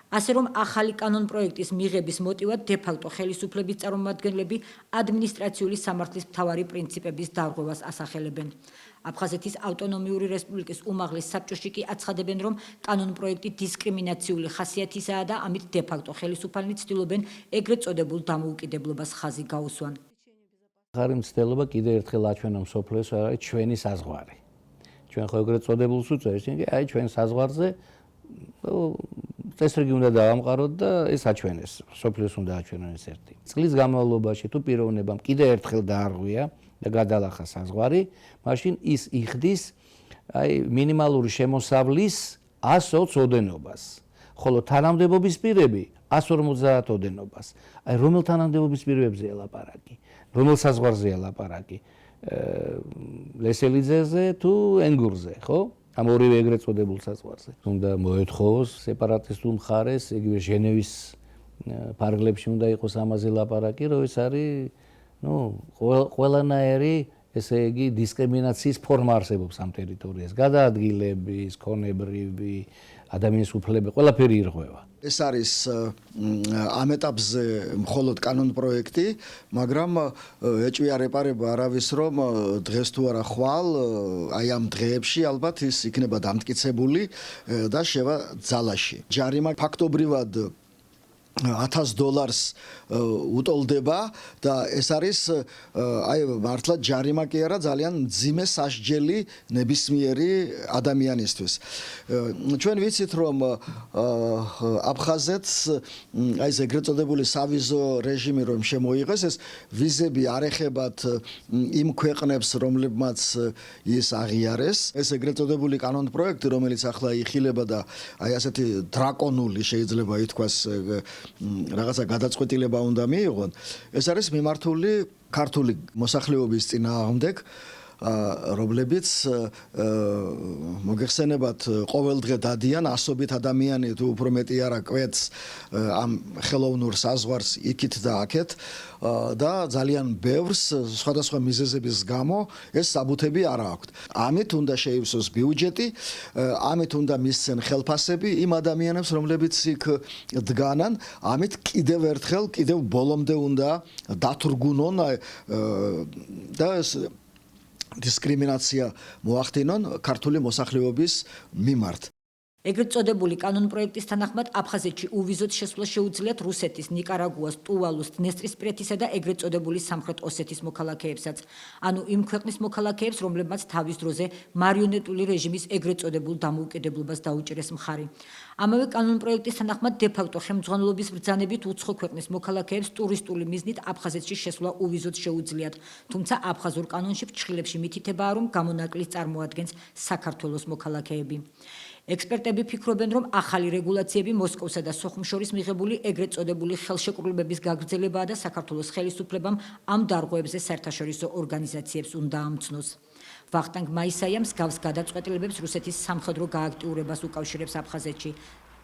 ასე რომ ახალი კანონპროექტის მიღების მოტივად დე-ფაქტო ხელისუფლების წარმომადგენლები ადმინისტრაციული სამართლის მთავარი პრინციპების დარღვევას ასახელებენ. აფხაზეთის ავტონომიური რესპუბლიკის უმაღლეს საბჭოში კი აცხადებენ, რომ კანონპროექტი დისკრიმინაციული ხასიათისაა და ამით დე-ფაქტო ხელისუფალნი ცდილობენ ეგრეთ წოდებულ დამოუკიდებლობას ხაზი გაუსვან. ახალი მცდელობა კიდევ ერთხელ აჩვენა მსოფლიოს არ არის ჩვენი საზღვარი. ჩვენ ხო ეგრეთ წოდებულს უწევს, აი ჩვენ საზღვარზე წესრიგი უნდა დავამყაროთ და ეს აჩვენეს, მსოფლიოს უნდა აჩვენოს ერთი. წლის განმავლობაში თუ პიროვნებამ კიდევ ერთხელ დაარღვია და გადალახა საზღვარი, მაშინ ის იხდის აი მინიმალური შემოსავლის 120 ოდენობას, ხოლო თანამდებობის პირები 150 ოდენობას. აი რომელ თანამდებობის პირებზეა ლაპარაკი? რომელ საზღვარზეა ლაპარაკი? ლესელიძეზე თუ ენგურზე, ხო? ამ ორივე ეგრეთ წოდებულ საზღვარზე. უნდა მოეთხოვოს სეპარატისტულ მხარეს, იგივე ჟენევის ფარგლებში უნდა იყოს ამაზე ლაპარაკი, რომ ეს არის ყველანაირი, ესე იგი, დისკრიმინაციის ფორმა არსებობს ამ ტერიტორიაზე. გადაადგილების, ქონებრივი, ადამიანის უფლებები, ყველაფერი ირღვევა. ეს არის ამ ეტაპზე მხოლოდ კანონპროექტი, მაგრამ ეჭვიარება არავის, რომ დღეს თუ არა ხვალ, აი ამ დღეებში ალბათ ის იქნება დამტკიცებული და შევა ძალაში. ჯარიმა ფაქტობრივად $1000 უტოლდება და ეს არის აი მართლა ჯარიმა კი არა ძალიან მძიმე სასჯელი ნებისმიერი ადამიანისთვის. ჩვენ ვიცით რომ აფხაზეთს აი ეს ეგრეთ წოდებული სავიზო რეჟიმი რომ შემოიღეს ეს ვიზები არ ეხებათ იმ ქვეყნებს რომლებმაც ის აღიარეს ეს ეგრეთ წოდებული კანონპროექტი რომელიც ახლა იხილება და აი ასეთი დრაკონული შეიძლება ითქვას რაღაცა გადაწყვეტილება უნდა მიიღონ ეს არის მიმართული ქართული მოსახლეობის წინააღმდეგ რომლებიც მოგეხსენებათ ყოველდღე დადიან ასობით ადამიანი თუ უფრო მეტი არა კვეთს ამ ხელოვნურ საზღვარს იქით და აქეთ და ძალიან ბევრს სხვადასხვა მიზეზების გამო ეს საბუთები არ აქვთ. ამით უნდა შეივსოს ბიუჯეტი, ამით უნდა მისცენ ხელფასები იმ ადამიანებს, რომლებიც იქ დგანან, ამით კიდევ ერთხელ, კიდევ ბოლომდე უნდა დათრგუნონ და ეს დისკრიმინაცია მოახდინონ ქართული მოსახლეობის მიმართ. ეგრეთ წოდებული კანონპროექტის თანახმად აფხაზეთში უვიზოდ შესვლა შეუძლიათ რუსეთის, ნიკარაგუას, ტუვალუს, დნესტრისპირეთის და ეგრეთ წოდებული სამხრეთ ოსეთის მოქალაქეებსაც. ანუ იმ ქვეყნის მოქალაქეებს, რომლებმაც თავის დროზე მარიონეტული რეჟიმის ეგრეთ წოდებულ დამოუკიდებლობას დაუჭირეს მხარი. ამავე კანონპროექტის თანახმად დე-ფაქტო ხელმძღვანელობის ბრძანებით უცხო ქვეყნის მოქალაქეებს ტურისტული მიზნით აფხაზეთში შესვლა უვიზოდ შეუძლიათ. თუმცა აფხაზურ კანონში ფრჩხილებში მითითებაა, რომ გამონაკლისს წარმოადგენს საქართველოს მოქალაქეები. ექსპერტები ფიქრობენ, რომ ახალი რეგულაციები მოსკოვსა და სოხუმშორის მიღებული ეგრეთ წოდებული ხელშეკრულებების გაგრძელებაა და საქართველოს ხელისუფლებამ ამ დარღვევებზე საერთაშორისო ორგანიზაციებს უნდა ამცნოს. ვახტანგ მაისაია მსგავს გადაწყვეტილებებს რუსეთის სამხედრო გააქტიურებას უკავშირებს აფხაზეთში.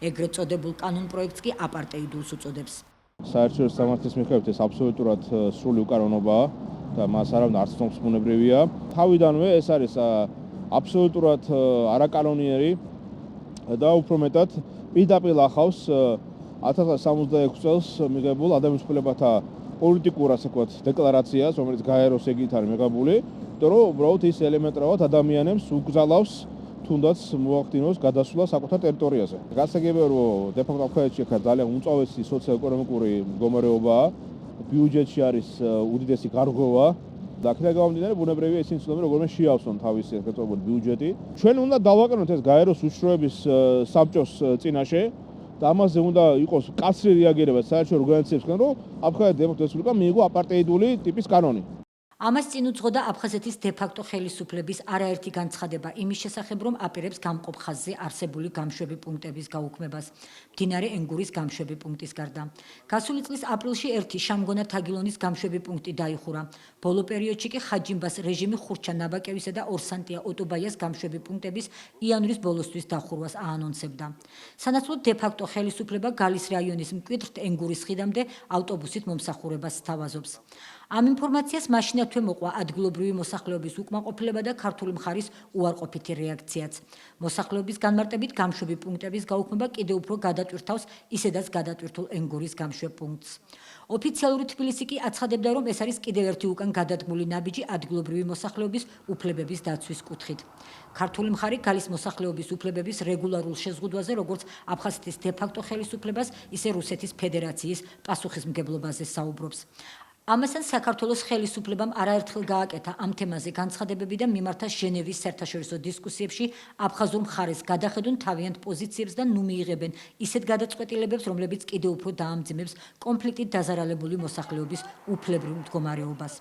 ეგრეთ წოდებულ კანონპროექტს კი აპარტეიდულს უწოდებს. საერთაშორისო სამართლის მიხედვით ეს აბსოლუტურად სრული უკანონობაა და მას არავინ არც თქმულებრივია. თავიდანვე ეს არის აბსოლუტურად არაკანონიერი და უფრო მეტად პირდაპირ ახავს 1966 წელს მიღებულ ადამიანის უფლებათა პოლიტიკურ ასე ვთქვათ დეკლარაციას, რომელიც გაეროს ეგით არის მიღებული, იმიტომ რომ უბრალოდ ის ელემენტარულად ადამიანებს უკრძალავს თუნდაც მოახდინოს გადასვლა საკუთარ ტერიტორიაზე. გასაგებია რომ დე-ფაქტო აფხაზეთში ძალიან უმწვავესი სოციო-ეკონომიკური მდგომარეობაა, ბიუჯეტში არის უდიდესი გარღვევა და აქედან გამომდინარე ბუნებრივია ისინი ცდილობენ როგორმე შეავსონ თავისი ეგრეთ წოდებული ბიუჯეტი. ჩვენ უნდა დავაკარგოთ ეს გაეროს უშიშროების საბჭოს წინაშე და ამაზე უნდა იყოს კაცრი რეაგირება საერთაშორისო ორგანიზაციებისგან, რომ აფხაზეთის დემოკრატიული რესპუბლიკამ მიიღო აპარტეიდული ტიპის კანონი. ამას წინ უძღოდა აფხაზეთის დე-ფაქტო ხელისუფლების არაერთი განცხადება იმის შესახებ, რომ აპირებს გამყოფ ხაზზე არსებული გამშვები პუნქტების გაუქმებას, მდინარე ენგურის გამშვები პუნქტის გარდა. გასული წლის აპრილში ერთი შამგონა თაგილონის გამშვები პუნქტი დაიხურა. ბოლო პერიოდში კი ხაჯიმბას რეჟიმი ხურჩა ნაბაკევისა და ორსანტია ოტობაიას გამშვები პუნქტების იანვრის ბოლოსთვის დახურვას აანონსებდა. სანაცვლოდ დე-ფაქტო ხელისუფლება გალის რაიონის მკვიდრ ენგურის ხიდამდე ავტობუსით მომსახურებას სთავაზობს. ამ ინფორმაციას მაშინათვე მოყვა ადგილობრივი მოსახლეობის უკმაყოფილება და ქართული მხარის უარყოფითი რეაქციაც. მოსახლეობის განმარტებით გამშვები პუნქტების გაუქმება კიდევ უფრო გადატვირთავს ისედაც გადატვირთულ ენგურის გამშვებ პუნქტს. ოფიციალური თბილისი კი აცხადებდა, რომ ეს არის კიდევ ერთი უკან გადადგმული ნაბიჯი ადგილობრივი მოსახლეობის უფლებების დაცვის კუთხით. ქართული მხარი გალის მოსახლეობის უფლებების რეგულარულ შეზღუდვაზე, როგორც აფხაზეთის დე-ფაქტო ხელისუფლებას, ისე რუსეთის ფედერაციის პასუხისმგებლობაზე საუბრობს. ამასთან საქართველოს ხელისუფლებამ არაერთხელ გააკეთა ამ თემაზე განცხადებები და მიმართა ჟენევის საერთაშორისო დისკუსიებში აფხაზურ მხარეს გადახედონ თავიანთ პოზიციებს და ნუ მიიღებენ ისეთ გადაწყვეტილებებს, რომლებიც კიდევ უფრო დაამძიმებს კონფლიქტით დაზარალებული მოსახლეობის უფლებრივ მდგომარეობას.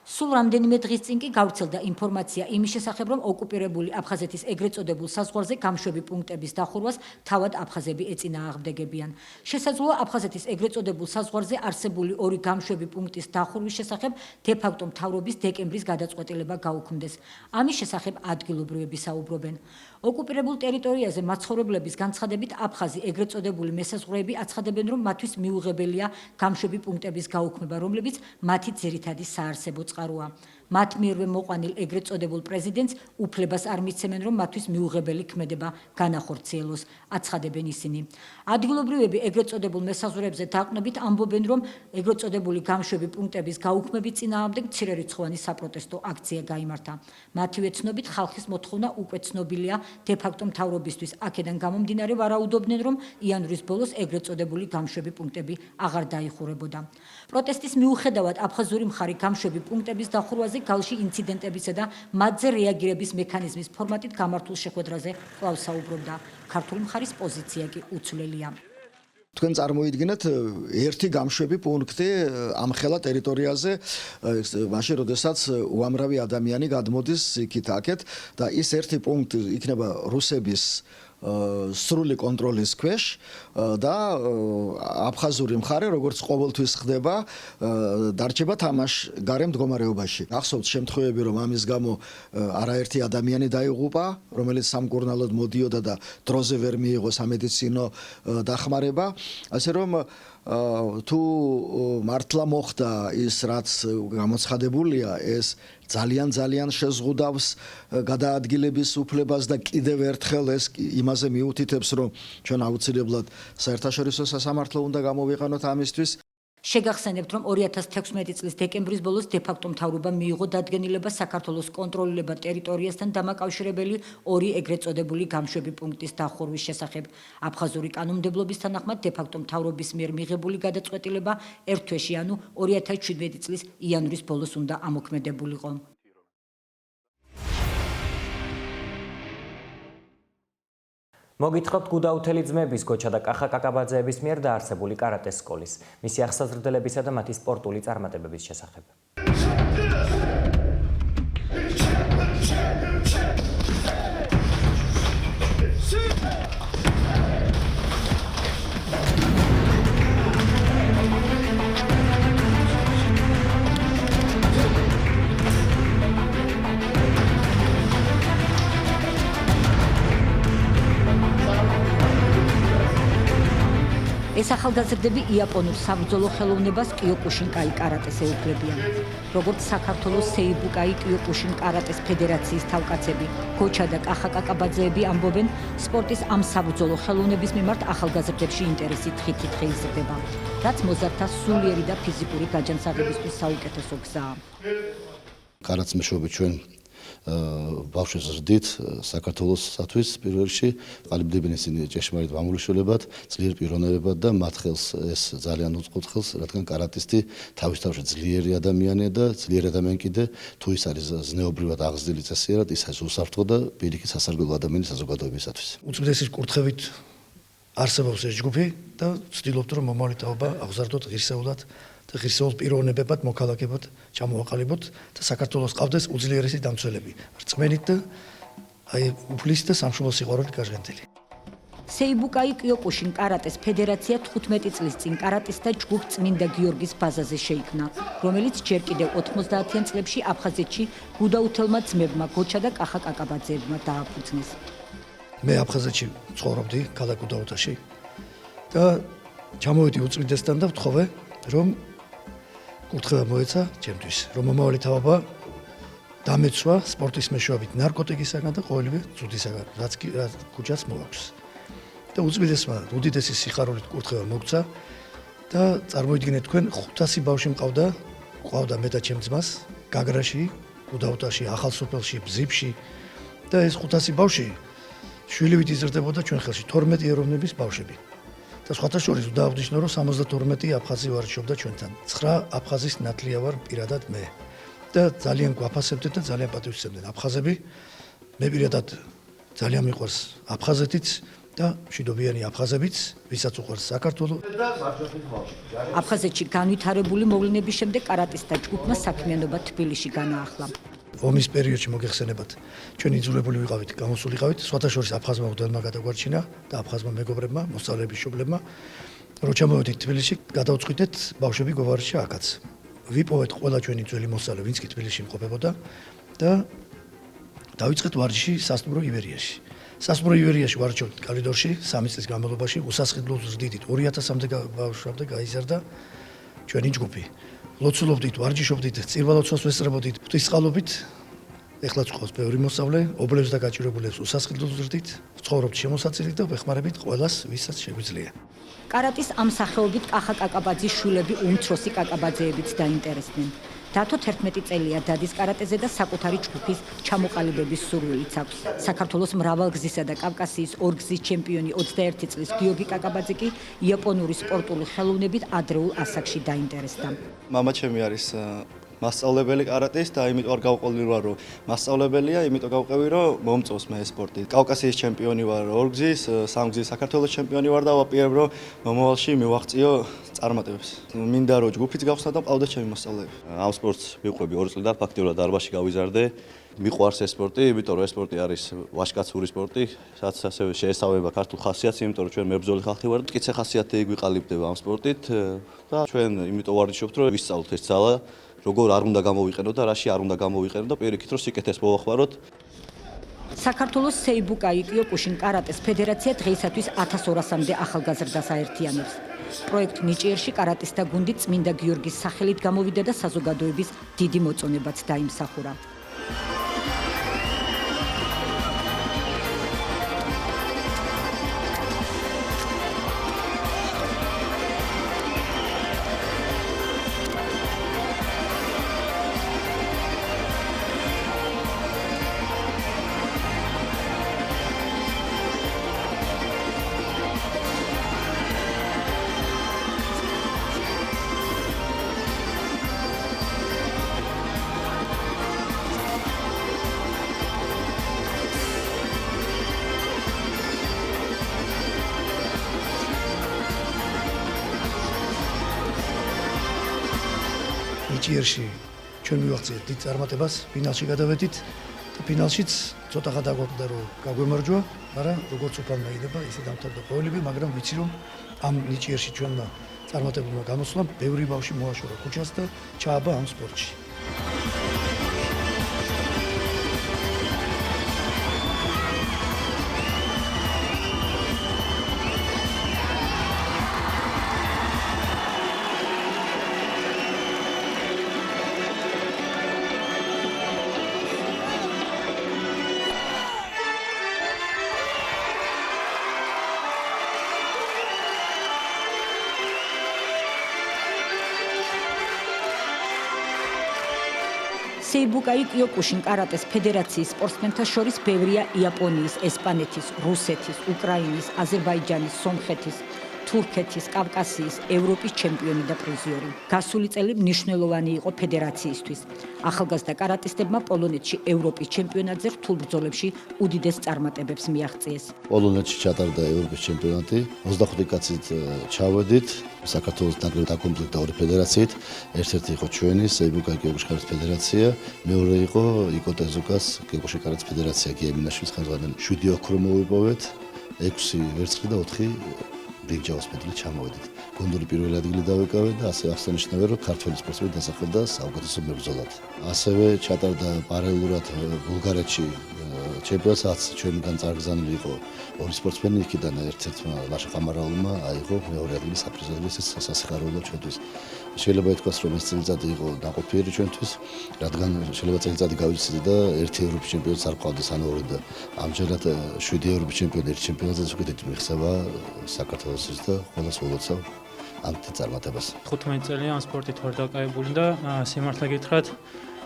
სულ რამდენიმე დღის წინ კი გავრცელდა ინფორმაცია იმის შესახებ, რომ ოკუპირებული აფხაზეთის ეგრეთ წოდებულ საზღვარზე გამშვები პუნქტების დახურვას თავად აფხაზები ეწინააღმდეგებიან. შესაძლოა აფხაზეთის ეგრეთ წოდებულ საზღვარზე არსებული ორი გამშვები პუნქტის დახურვის შესახებ დე-ფაქტო მთავრობის დეკემბრის გადაწყვეტილება გაუქმდეს. ამის შესახებ ადგილობრივები საუბრობენ. ოკუპირებულ ტერიტორიაზე მაცხოვრებლების განცხადებით აფხაზი ეგრეთ წოდებული მესაზღვრეები აცხადებენ, რომ მათთვის მიუღებელია გამშვები პუნქტების გაუქმება, რომლებიც მათი ძირითადი საარსებო წყაროა. წყაროა. მათ მიერვე მოყვანილ ეგრეთ წოდებულ პრეზიდენტს უფლებას არ მისცემენ, რომ მათთვის მიუღებელი ქმედება განახორციელოს, აცხადებენ ისინი. ადგილობრივები ეგრეთ წოდებულ მესაზღვრეებზე დაყრდნობით ამბობენ, რომ ეგრეთ წოდებული გამშვები პუნქტების გაუქმების წინააღმდეგ მცირერიცხოვანი საპროტესტო აქცია გაიმართა. მათივე ცნობით ხალხის მოთხოვნა უკვე ცნობილია, დე-ფაქტო მთავრობისთვის აქედან გამომდინარე ვარაუდობდნენ, რომ იანვრის ბოლოს ეგრეთ წოდებული გამშვები პუნქტები აღარ დაიხურებოდა. პროტესტის მიუხედავად აფხაზური მხარი გამშვები პუნქტების დახურვაზე გალში ინციდენტებისა და მათზე რეაგირების მექანიზმის ფორმატით გამართულ შეხვედრაზე კვლავ საუბრობდა. ქართული მხარის პოზიცია კი უცვლელია. თქვენ წარმოიდგინეთ ერთი გამშვები პუნქტი ამ ხელა ტერიტორიაზე, მაშინ როდესაც უამრავი ადამიანი გადმოდის იქით-აქეთ და ის ერთი პუნქტი იქნება რუსების სრული კონტროლის ქვეშ და აფხაზური მხარე როგორც ყოველთვის ხდება დარჩება თამაშ გარე მდგომარეობაში. ახსოვთ შემთხვევები, რომ ამის გამო არაერთი ადამიანი დაიღუპა, რომელიც სამკურნალოდ მოდიოდა და დროზე ვერ მიიღო სამედიცინო დახმარება, ასე რომ თუ მართლა მოხდა ის რაც გამოცხადებულია, ეს ძალიან შეზღუდავს გადაადგილების უფლებას და კიდევ ერთხელ ეს იმაზე მიუთითებს, რომ ჩვენ აუცილებლად საერთაშორისო სასამართლო უნდა გამოვიყენოთ ამისთვის. შეგახსენებთ, რომ 2016 წლის დეკემბრის ბოლოს დე-ფაქტო მთავრობამ მიიღო დადგენილება საქართველოს კონტროლირებად ტერიტორიასთან დამაკავშირებელი ორი ეგრეთ წოდებული გამშვები პუნქტის დახურვის შესახებ. აფხაზური კანონმდებლობის თანახმად დე-ფაქტო მთავრობის მიერ მიღებული გადაწყვეტილება ერთ თვეში, ანუ 2017 წლის იანვრის ბოლოს უნდა ამოქმედებულიყო. მოგითხრობთ გუდაუთელი ძმების გოჩა და კახა კაკაბაძეების მიერ დაარსებული კარატეს სკოლის, მისი აღსაზრდელებისა და მათი სპორტული წარმატებების შესახებ. ეს ახალგაზრდები იაპონურ საბრძოლო ხელოვნებას კიოკუშინკაი კარატეს ეუფლებიან. როგორც საქართველოს სეიბუკაი კიოკუშინ კარატეს ფედერაციის თავკაცები, გოჩა და კახა კაკაბაძეები ამბობენ, სპორტის ამ საბრძოლო ხელოვნების მიმართ ახალგაზრდებში ინტერესი დღით-დღით იზრდება, რაც მოზარდთა სულიერი და ფიზიკური გაჯანსაღებისთვის საუკეთესო გზაა. კარატის მეშვეობით ჩვენ ბავშვებს ზრდით საქართველოსთვის პირველ რიგში ყალიბდებიან ისინი ჭეშმარიტ მამულიშვილებად, ძლიერ პიროვნებებად და მათ ხელს ეს ძალიან უწყობს ხელს, რადგან კარატისტი თავისთავად ძლიერი ადამიანია და ძლიერი ადამიანი კიდე თუ ის არის ზნეობრივად აღზრდილი წესიერად, ის არის უსაფრთხო და პირიქით სასარგებლო ადამიანის საზოგადოებისათვის. უწმიდესი კურთხევით არსებობს ეს ჯგუფი და ვცდილობთ რომ მომავალი თაობა აღზარდოთ ღირსეულად და ღირსეულ პიროვნებებად მოქალაქეებად ჩამოაყალიბოთ და საქართველოს ყავდეს უძლიერესი დამცველები, რწმენით და აი უფლის და სამშობლოს სიყვარულით გაჟღენთილი. სეიბუკაი კიოკუშინ კარატეს ფედერაცია 15 წლის წინ კარატისტთა ჯგუფ წმინდა გიორგის ბაზაზე შეიქმნა, რომელიც ჯერ კიდევ 90-იან წლებში აფხაზეთში გუდაუთელმა ძმებმა გოჩა და კახა კაკაბაძეებმა დააფუძნეს. მე აფხაზეთში ცხოვრობდი ქალაქ გუდაუთაში და ჩამოვედი უწმიდესთან და ვთხოვე რომ კურთხევა მოეცა ჩემთვის, რომ მომავალი თაობა დამეცვა სპორტის მეშვეობით ნარკოტიკისაგან და ყოველივე ცუდისაგან, რაც ქუჩას მოაქვს. და უწმიდესმა უდიდესი სიხარულით კურთხევა მოგცა და წარმოიდგინეთ თქვენ 500 ბავშვი მყავდა მე და ჩემ ძმას გაგრაში, გუდაუთაში, ახალსოფელში, ბზიფში და ეს 500 ბავშვი შვილივით იზრდებოდა ჩვენ ხელში 12 ეროვნების ბავშვები. და სხვათა შორის დავაღნიშნო რომ 72 აფხაზი ვარჩიობდა ჩვენთან. 9 აფხაზის ნათლია ვარ პირადად მე. და ძალიან გვაფასებდნენ და ძალიან პატივისცემდნენ აფხაზები. მე პირადად ძალიან მიყვარს აფხაზეთიც და მშვიდობიანი აფხაზებიც, ვისაც უყვარს საქართველო. აფხაზეთში განვითარებული მოვლენების შემდეგ კარატისტთა ჯგუფმა საქმიანობა თბილისში განაახლა. ომის პერიოდში მოგეხსენებათ, ჩვენ იძულებული ვიყავით, გამოსულიყავით, სხვათა შორის აფხაზმა მღვდელმა გადაგვარჩინა და აფხაზმა მეგობრებმა, მოსწავლეების მშობლებმა, რომ ჩამოვედით თბილისში, გადავწყვიტეთ ბავშვები გვევარდში აქაც. ვიპოვეთ ყველა ჩვენი ძველი მოსწავლე, ვინც კი თბილისში იმყოფებოდა და დავიწყეთ ვარჯიში სასტუმრო ივერიაში. სასტუმრო ივერიაში ვარჯიშობთ კალიდორში 3 წლის განმავლობაში, უსასყიდლო ზრდიდით 2000-მდე ბავშვამდე გაიზარდა ჩვენი ჯგუფი. ლოცულობდით, ვარჯიშობდით, წირვალოცვას ვესწრებოდით, ღვთისწყალობით. ეხლაც ყავს ბევრი მოსწავლე, ობლებს და გაჭირებულებს უსასყიდლოდ ვზრდით, ცხოვრობთ შემოსაწილით და ვეხმარებით ყველას, ვისაც შეგვიძლია. კარატის ამ სახეობით კახა კაკაბაძის შვილები უმცროსი კაკაბაძეებიც დაინტერესდნენ. დათო 11 წელია დადის კარატეზე და საკუთარი ჯგუფის ჩამოყალიბების სურვილიც აქვს. საქართველოს მრავალგზისა და კავკასიის ორგზის ჩემპიონი 21 წლის გიორგი კაკაბაძე კი იაპონური სპორტული ხელოვნებით ადრეულ ასაკში დაინტერესდა. მამა ჩემი არის მასწავლებელი კარატის და იმიტომ არ გავყოლი ვარ რომ მასწავლებელია, იმიტომ გავყევი რომ მომწონს მე სპორტი. კავკასიის ჩემპიონი ვარ ორგზის, სამგზის საქართველოს ჩემპიონი ვარ და ვაპირებ რომ მომავალში მივაღწიო წარმატებებს. მინდა რომ ჯგუფიც გავხსნა და მყავდეს ჩემი მასწავლებლები. ამ სპორტს ვიყვები 2 წლიდან, ფაქტიურად დარბაზში გავიზარდე. მიყვარს ეს სპორტი, იმიტომ რომ ეს სპორტი არის ვაჟკაცური სპორტი, სადაც ასევე შეესაბამება ქართულ ხასიათს, იმიტომ რომ ჩვენ მებრძოლი ხალხი ვართ, მტკიცე ხასიათი გვიყალიბდება ამ სპორტით და ჩვენ იმიტომ ვარჯიშობთ, რომ ვისწავლოთ ეს ძალა, როგორ არ უნდა გამოვიყენოთ და რაში არ უნდა გამოვიყენოთ და პირიქით რომ სიკეთეს მოვახმაროთ. საქართველოს სეიბუკაი კიოკუშინ კარატეს ფედერაცია დღეისათვის 1200-მდე ახალგაზრდას აერთიანებს. პროექტ ნიჭიერში კარატისტთა გუნდი წმინდა გიორგის სახელით გამოვიდა და საზოგადოების დიდი მოწონებაც დაიმსახურა. ნიჭიერში ჩვენ მივაღწიეთ დიდ წარმატებას, ფინალში გადავედით და ფინალშიც ცოტა ხა დაგვაკვდა რომ გაგვემარჯვა, მაგრამ როგორც უფალმა იდება, ისე დამთავრდა ყოველივე, მაგრამ ვიცი რომ ამ ნიჭიერში ჩვენმა წარმატებულმა გამოსვლამ ბევრი ბავშვი მოაშორა ქუჩას და ჩააბა ამ სპორტში. სეიბუკაი კიოკუშინ კარატეს ფედერაციის სპორტსმენთა შორის ბევრია იაპონიის, ესპანეთის, რუსეთის, უკრაინის, აზერბაიჯანის, სომხეთის, თურქეთის, კავკასიის, ევროპის ჩემპიონი და პრიზიორი. გასული წელი მნიშვნელოვანი იყო ფედერაციისთვის. ახალგაზრდა კარატისტებმა პოლონეთში ევროპის ჩემპიონატზე რთულ ბრძოლებში უდიდეს წარმატებებს მიაღწიეს. პოლონეთში ჩატარდა ევროპის ჩემპიონატი, 25 კაცით ჩავედით. საქართველოს ნაკრები დაკომპლექტდა ორი ფედერაციით. ერთ-ერთი იყო ჩვენი სეიბუკაი კიოკუშინ კარატეს ფედერაცია, მეორე იყო იკოტეზუკას კიოკუშინ კარატეს ფედერაცია გიემინაშვილის ხელმძღვანელი. 7 ოქრო მოვიპოვეთ, 6 ვერცხლი და 4 ბრინჯაოს მედლით ჩამოვედით. გუნდური პირველი ადგილი დავეკავეთ და ასე აღსანიშნავია, რომ ქართველი სპორტსმენი დასახელდა საუკეთესო მებრძოლად. ასევე ჩატარდა პარალელურად ბულგარეთში ჩემპიონატს, ჩვენგან წარგზავნილი იყო ორი სპორტსმენი, იქიდან ერთ-ერთმა ლაშა ყამარაულმა აიღო მეორე ადგილი საპრიზო ეს სასიხარულო ჩვენთვის. შეიძლება ითქვას, რომ ეს წელიწადი იყო ნაყოფიერი ჩვენთვის, რადგან შეიძლება წელიწადი გავიცდით და ერთი ევროპის ჩემპიონიც არ ყავდეს ან ორი და ამჯერად 7 ევროპის ჩემპიონი ერთ ჩემპიონატზე უკეთეთ მიღწევა საქართველოსის და ყველა სულოცავ ამ წარმატებას. 15 წელია ამ სპორტით ვარ დაკავებული და სიმართლე გითხრათ,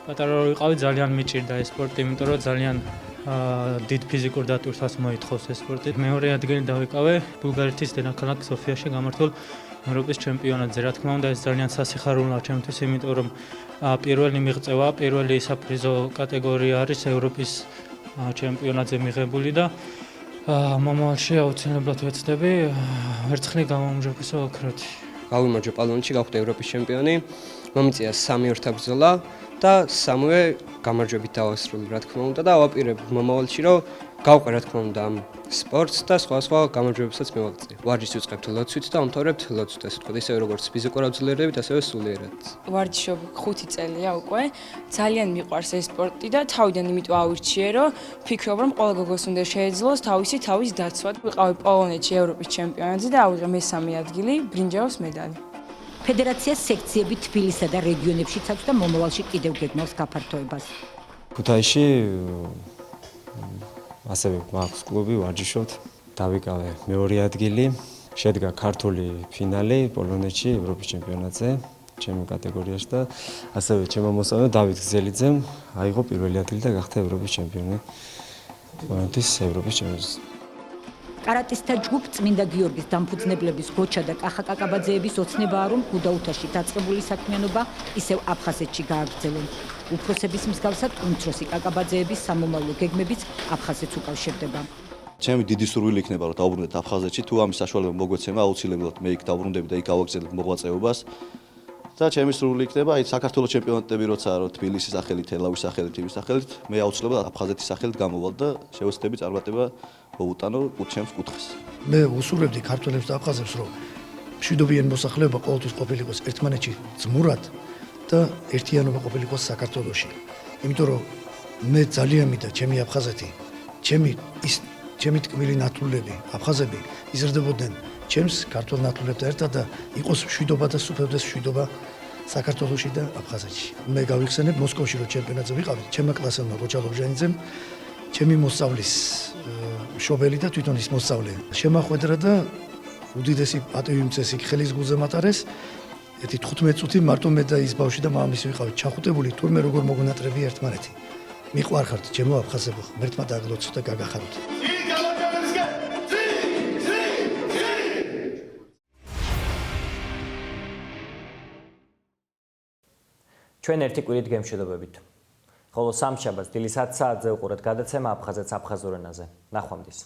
პატარა რო ვიყავი ძალიან მიჭირდა ეს სპორტი, იმიტომ რომ ძალიან დიდ ფიზიკურ დატვირთვას მოითხოვს ეს სპორტი. მეორე ადგილი დავიკავე ბულგარეთის დედაქალაქ სოფიაში გამართულ ევროპის ჩემპიონატზე. რა თქმა უნდა, ეს ძალიან სასიხარულოა ჩემთვის, იმიტომ რომ პირველი მიღწევა, პირველი საპრიზო კატეგორია არის ევროპის ჩემპიონატზე მიღებული და მომავალში აუცილებლად ვეცდები ვერცხლი გამომჟღავნო ოქროთი. გავიმარჯვე პოლონეთში, გავხდე ევროპის ჩემპიონი. მომიწია 3 ორთაბრძოლა და სამივე გამარჯვებით დავასრულე, რა თქმა უნდა, და ვაპირებ მომავალში, რომ გავყე, რა თქმა უნდა, ამ სპორტს და სხვა გამარჯვებებსაც მივაღწიე. ვარჯიშს ვიწყებთ ლოცვით და ამთავრებთ ლოცვით, ასე ვთქვათ, ისე როგორც ფიზიკურ აუცილებლობით, ასევე სულიერად. ვარჯიშობ 5 წელია უკვე. ძალიან მიყვარს ეს სპორტი და თავიდან იმიტომ ავირჩიე, რომ ვფიქრობ, რომ ყველა გოგოს უნდა შეეძლოს თავის დაცვა. ვიყავი პოლონეთში ევროპის ჩემპიონატზე და ავიღე მესამე ადგილი, ბრინჯაოს მედალი. ფედერაციას სექციები თბილისსა და რეგიონებშიც აქვს და მომავალში კიდევ გეგმავს გაფართოებას. ქუთაისში ასევე მაქვს კლუბი, ვარჯიშობთ, დავიკავე მეორე ადგილი, შედგა ქართული ფინალი პოლონეთში ევროპის ჩემპიონატზე, ჩემი კატეგორიაში და ასევე ჩემო მოსწავლე დავით გზელიძემ აიღო პირველი ადგილი და გახდა ევროპის ჩემპიონი პოლონეთის ევროპის ჩემპიონატზე. კარატისტთა ჯგუფ წმინდა გიორგის დამფუძნებლების გოჩა და კახა კაკაბაძეების ოცნებაა, რომ გუდაუთაში დაწყებული საქმიანობა ისევ აფხაზეთში გააგრძელონ. უფროსების მსგავსად უმცროსი კაკაბაძეების სამომავლო გეგმებიც აფხაზეთს უკავშირდება. ჩემი დიდი სურვილი იქნება რომ დავუბრუნდეთ აფხაზეთში, თუ ამის საშუალება მოგვეცემა, აუცილებლად მე იქ დავუბრუნდები და იქ გავაგრძელებ მოღვაწეობას. და ჩემი სურვილი იქნება აი საქართველოს ჩემპიონატები როცა თბილისის სახელით, ელავის სახელით, იმის სახელით, მე აუცილებლად აფხაზეთის სახელით გამოვალ და შევეცდები წარმატება მოვუტანო ჩემს კუთხეს. მე უსურვებდი ქართველებს და აფხაზებს, რომ მშვიდობიანი მოსახლეობა ყოველთვის ყოფილიყოს ერთმანეთში ძმურად და ერთიანობა ყოფილიყოს საქართველოში. იმიტომ რომ მე ძალიან მინდა ჩემი აფხაზეთი, ჩემი ტკბილი ნათლულები, აფხაზები იზრდებოდნენ ჩემს ქართულ ნათლებთან ერთად და იყოს მშვიდობა და სუფევდეს მშვიდობა საქართველოში და აფხაზეთში. მე გავიხსენებ მოსკოვში რომ ჩემპიონატზე ვიყავით, ჩემმა კლასელმა როჩა ლობჟანიძემ, ჩემი მოსწავლის მშობელი და თვითონ ის მოსწავლე შემახვედრა და უდიდესი პატივმცემი ხელის გულზე მატარეს. ერთი 15 წუთი მარტო მე და ის ბავშვი და მამამისი ვიყავით ჩახუტებული, თურმე როგორ მოგონატრები ერთმანეთი. მიყვარხართ ჩემო აფხაზებო, მერთმა დაგლოცოთ და გაგახაროთ. ჩვენ ერთი კვირით გემშვიდობებით. ხოლო სამშაბათს დილის 10 საათზე უყურეთ გადაცემა აფხაზეთს აფხაზურ ენაზე. ნახვამდის.